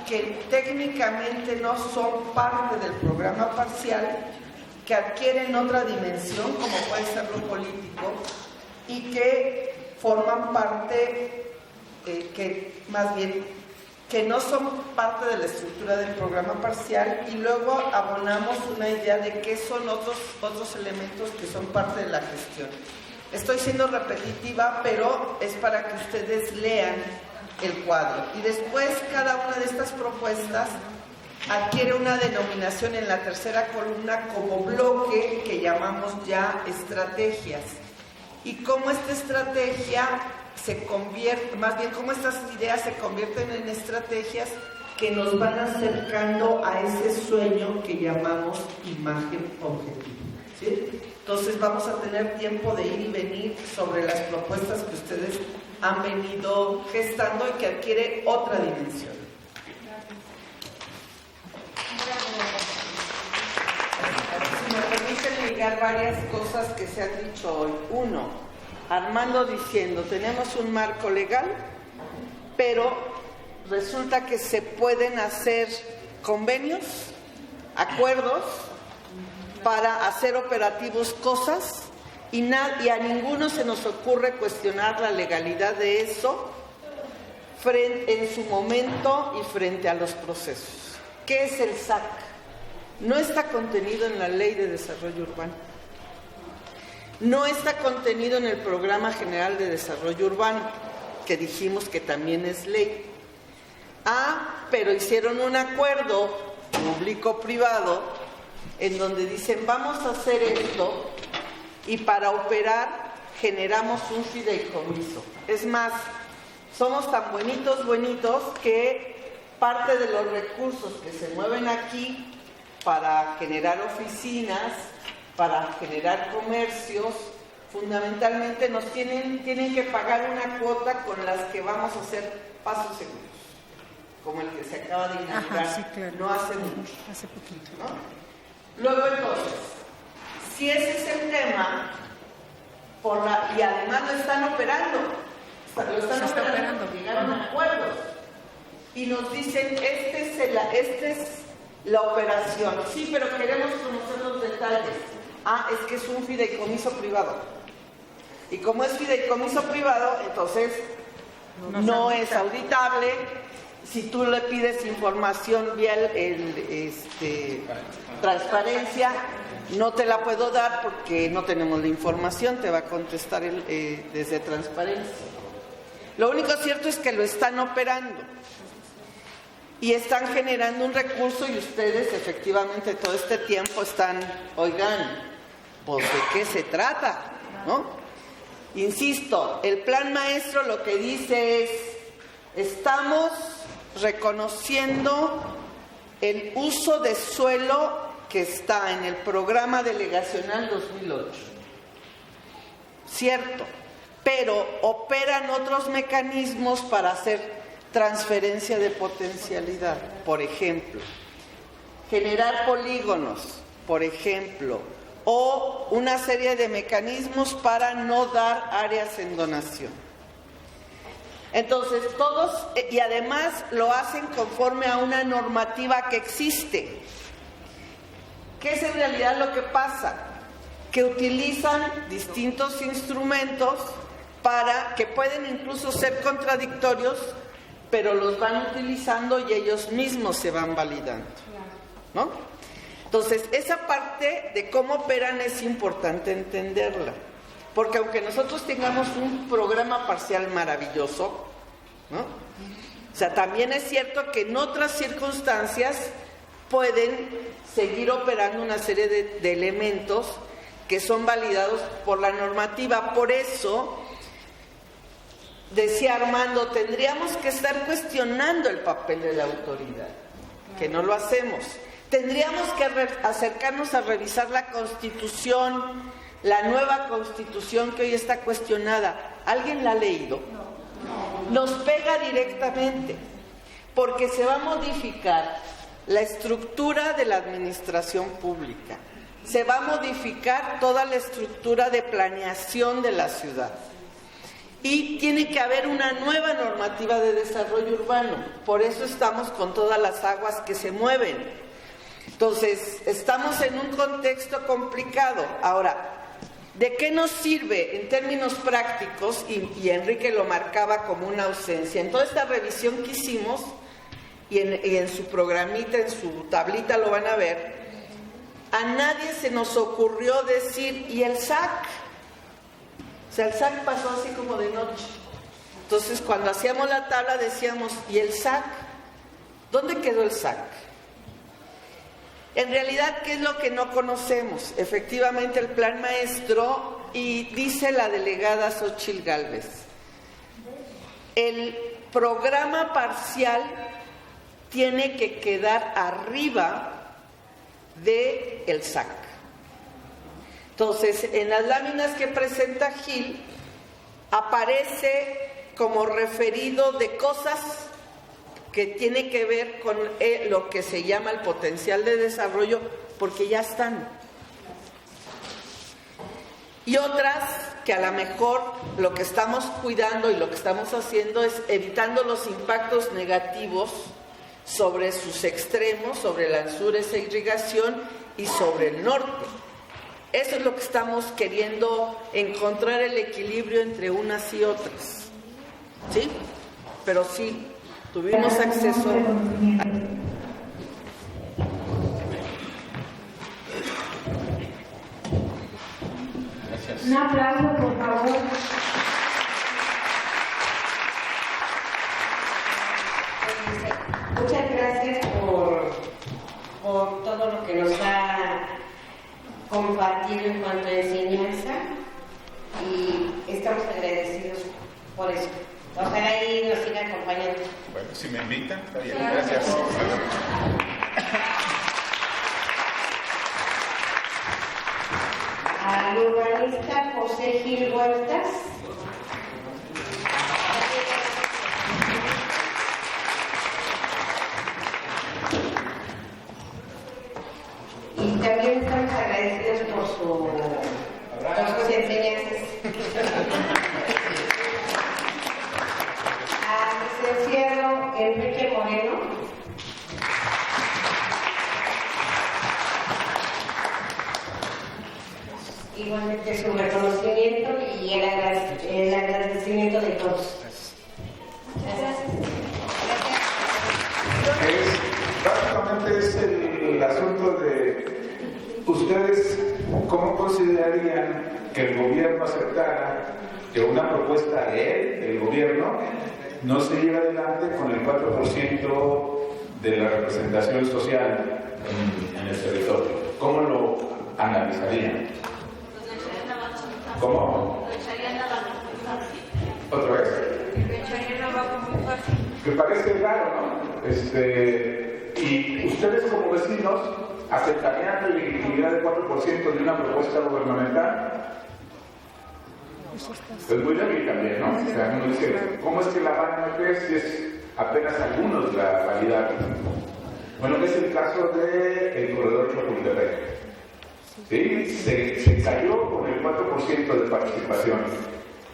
que técnicamente no son parte del programa parcial, que adquieren otra dimensión, como puede ser lo político, y que forman parte, que no son parte de la estructura del programa parcial, y luego abonamos una idea de qué son otros elementos que son parte de la gestión. Estoy siendo repetitiva, pero es para que ustedes lean el cuadro. Y después cada una de estas propuestas adquiere una denominación en la tercera columna como bloque que llamamos ya estrategias. Y cómo esta estrategia se convierte, más bien cómo estas ideas se convierten en estrategias que nos van acercando a ese sueño que llamamos imagen objetiva. ¿Sí? Entonces vamos a tener tiempo de ir y venir sobre las propuestas que ustedes han venido gestando y que adquiere otra dimensión. Si me permiten ligar varias cosas que se han dicho hoy. Uno, Armando diciendo, tenemos un marco legal, pero resulta que se pueden hacer convenios, acuerdos, para hacer operativos cosas, y a ninguno se nos ocurre cuestionar la legalidad de eso en su momento y frente a los procesos. ¿Qué es el SAC? No está contenido en la Ley de Desarrollo Urbano. No está contenido en el Programa General de Desarrollo Urbano, que dijimos que también es ley. Pero hicieron un acuerdo público-privado en donde dicen, vamos a hacer esto, y para operar generamos un fideicomiso. Es más, somos tan bonitos que parte de los recursos que se mueven aquí para generar oficinas, para generar comercios, fundamentalmente nos tienen que pagar una cuota con las que vamos a hacer pasos seguros, como el que se acaba de inaugurar. Claro. No hace mucho. Hace poquito. ¿No? Luego entonces, si ese es el tema, y además lo están operando, llegaron a acuerdos y nos dicen, esta es la operación. Sí, pero queremos conocer los detalles. Es que es un fideicomiso privado. Y como es fideicomiso privado, entonces no es auditable. Si tú le pides información vía transparencia, no te la puedo dar porque no tenemos la información, te va a contestar desde transparencia. Lo único cierto es que lo están operando y están generando un recurso, y ustedes efectivamente todo este tiempo están, oigan, pues ¿de qué se trata? ¿No? Insisto, el plan maestro lo que dice es, estamos reconociendo el uso de suelo que está en el programa delegacional 2008. Cierto, pero operan otros mecanismos para hacer transferencia de potencialidad. Por ejemplo, generar polígonos, por ejemplo, o una serie de mecanismos para no dar áreas en donación. Entonces, todos, y además lo hacen conforme a una normativa que existe. ¿Qué es en realidad lo que pasa? Que utilizan distintos instrumentos que pueden incluso ser contradictorios, pero los van utilizando y ellos mismos se van validando, ¿no? Entonces, esa parte de cómo operan es importante entenderla. Porque aunque nosotros tengamos un programa parcial maravilloso, ¿no? O sea, también es cierto que en otras circunstancias pueden seguir operando una serie de elementos que son validados por la normativa. Por eso, decía Armando, tendríamos que estar cuestionando el papel de la autoridad, que no lo hacemos. Tendríamos que acercarnos a revisar la Constitución, la nueva Constitución que hoy está cuestionada. ¿Alguien la ha leído? Nos pega directamente, porque se va a modificar la estructura de la administración pública, se va a modificar toda la estructura de planeación de la ciudad. Y tiene que haber una nueva normativa de desarrollo urbano. Por eso estamos con todas las aguas que se mueven. Entonces, estamos en un contexto complicado. Ahora, ¿de qué nos sirve en términos prácticos? Y Enrique lo marcaba como una ausencia. En toda esta revisión que hicimos, y en su programita, en su tablita lo van a ver, a nadie se nos ocurrió decir, ¿y el SAC? O sea, el SAC pasó así como de noche. Entonces, cuando hacíamos la tabla decíamos, ¿y el SAC? ¿Dónde quedó el SAC? En realidad, ¿qué es lo que no conocemos? Efectivamente, el plan maestro, y dice la delegada Xóchitl Gálvez, el programa parcial tiene que quedar arriba del SAC. Entonces, en las láminas que presenta Gil, aparece como referido de cosas que tiene que ver con lo que se llama el potencial de desarrollo, porque ya están. Y otras que a lo mejor lo que estamos cuidando y lo que estamos haciendo es evitando los impactos negativos sobre sus extremos, sobre el sur, esa irrigación, y sobre el norte. Eso es lo que estamos queriendo, encontrar el equilibrio entre unas y otras. ¿Sí? Pero sí, tuvimos acceso a... Un aplauso, por favor. Muchas gracias por todo lo que nos ha compartido en cuanto a enseñanza, y estamos agradecidos por eso. Ojalá ahí nos siga acompañando. Bueno, si me invitan, está bien. Gracias. Al urbanista José Gil Huertas. Y también estamos agradecidos por sus enseñanzas. Al licenciado Enrique Moreno. Igualmente su reconocimiento y el agradecimiento de todos. Básicamente es el asunto de ustedes, ¿cómo considerarían que el gobierno aceptara que una propuesta de él, del gobierno, no se lleve adelante con el 4% de la representación social en el territorio? ¿Cómo lo analizarían? ¿Cómo? ¿Otra vez? Que parece raro, ¿no? Y ustedes como vecinos aceptarían la legitimidad del 4% de una propuesta gubernamental. Es muy débil también, ¿no? O sea, uno dice, ¿cómo es que la van a meter si es apenas algunos la validaron? Bueno, es el caso del corredor Chapultepec. ¿Sí? Se cayó con el 4% de participación.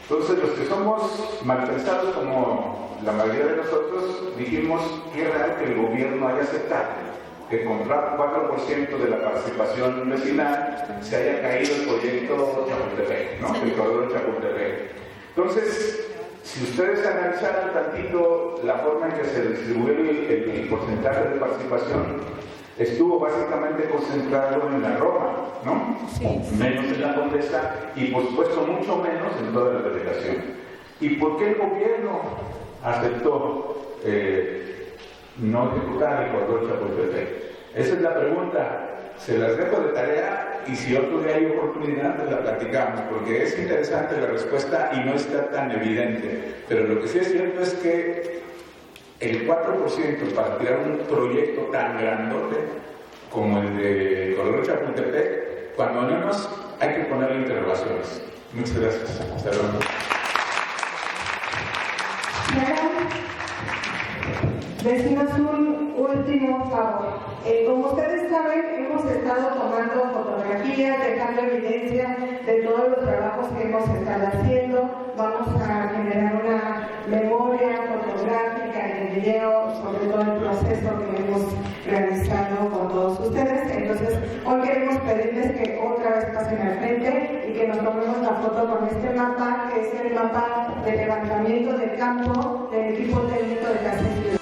Entonces, los que somos mal pensados, como la mayoría de nosotros, dijimos que es real que el gobierno haya aceptado que con 4% de la participación vecinal se haya caído el proyecto Chapultepec, ¿no? El corredor Chapultepec. Entonces, si ustedes analizaran tantito la forma en que se distribuyó el porcentaje de participación, estuvo básicamente concentrado en la Roma, ¿no? Sí. Menos en la Condesa y, por supuesto, mucho menos en toda la delegación. ¿Y por qué el gobierno aceptó no ejecutar el corredor Chapultepec? Esa es la pregunta. Se las dejo de tarea y si otro día hay oportunidad, pues la platicamos, porque es interesante la respuesta y no está tan evidente. Pero lo que sí es cierto es que el 4% para tirar un proyecto tan grandote como el de Corredor Chapultepec, cuando menos hay que ponerle interrogaciones. Muchas gracias. Hasta luego. Decimos un último favor. Como ustedes saben, hemos estado tomando fotografías, dejando evidencia de todos los trabajos que hemos estado haciendo. Vamos a generar una memoria fotográfica y de video sobre todo el proceso que hemos realizado con todos ustedes. Entonces, hoy queremos pedirles que otra vez pasen al frente y que nos tomemos la foto con este mapa, que es el mapa de levantamiento de campo del equipo técnico de Casa Ciudad.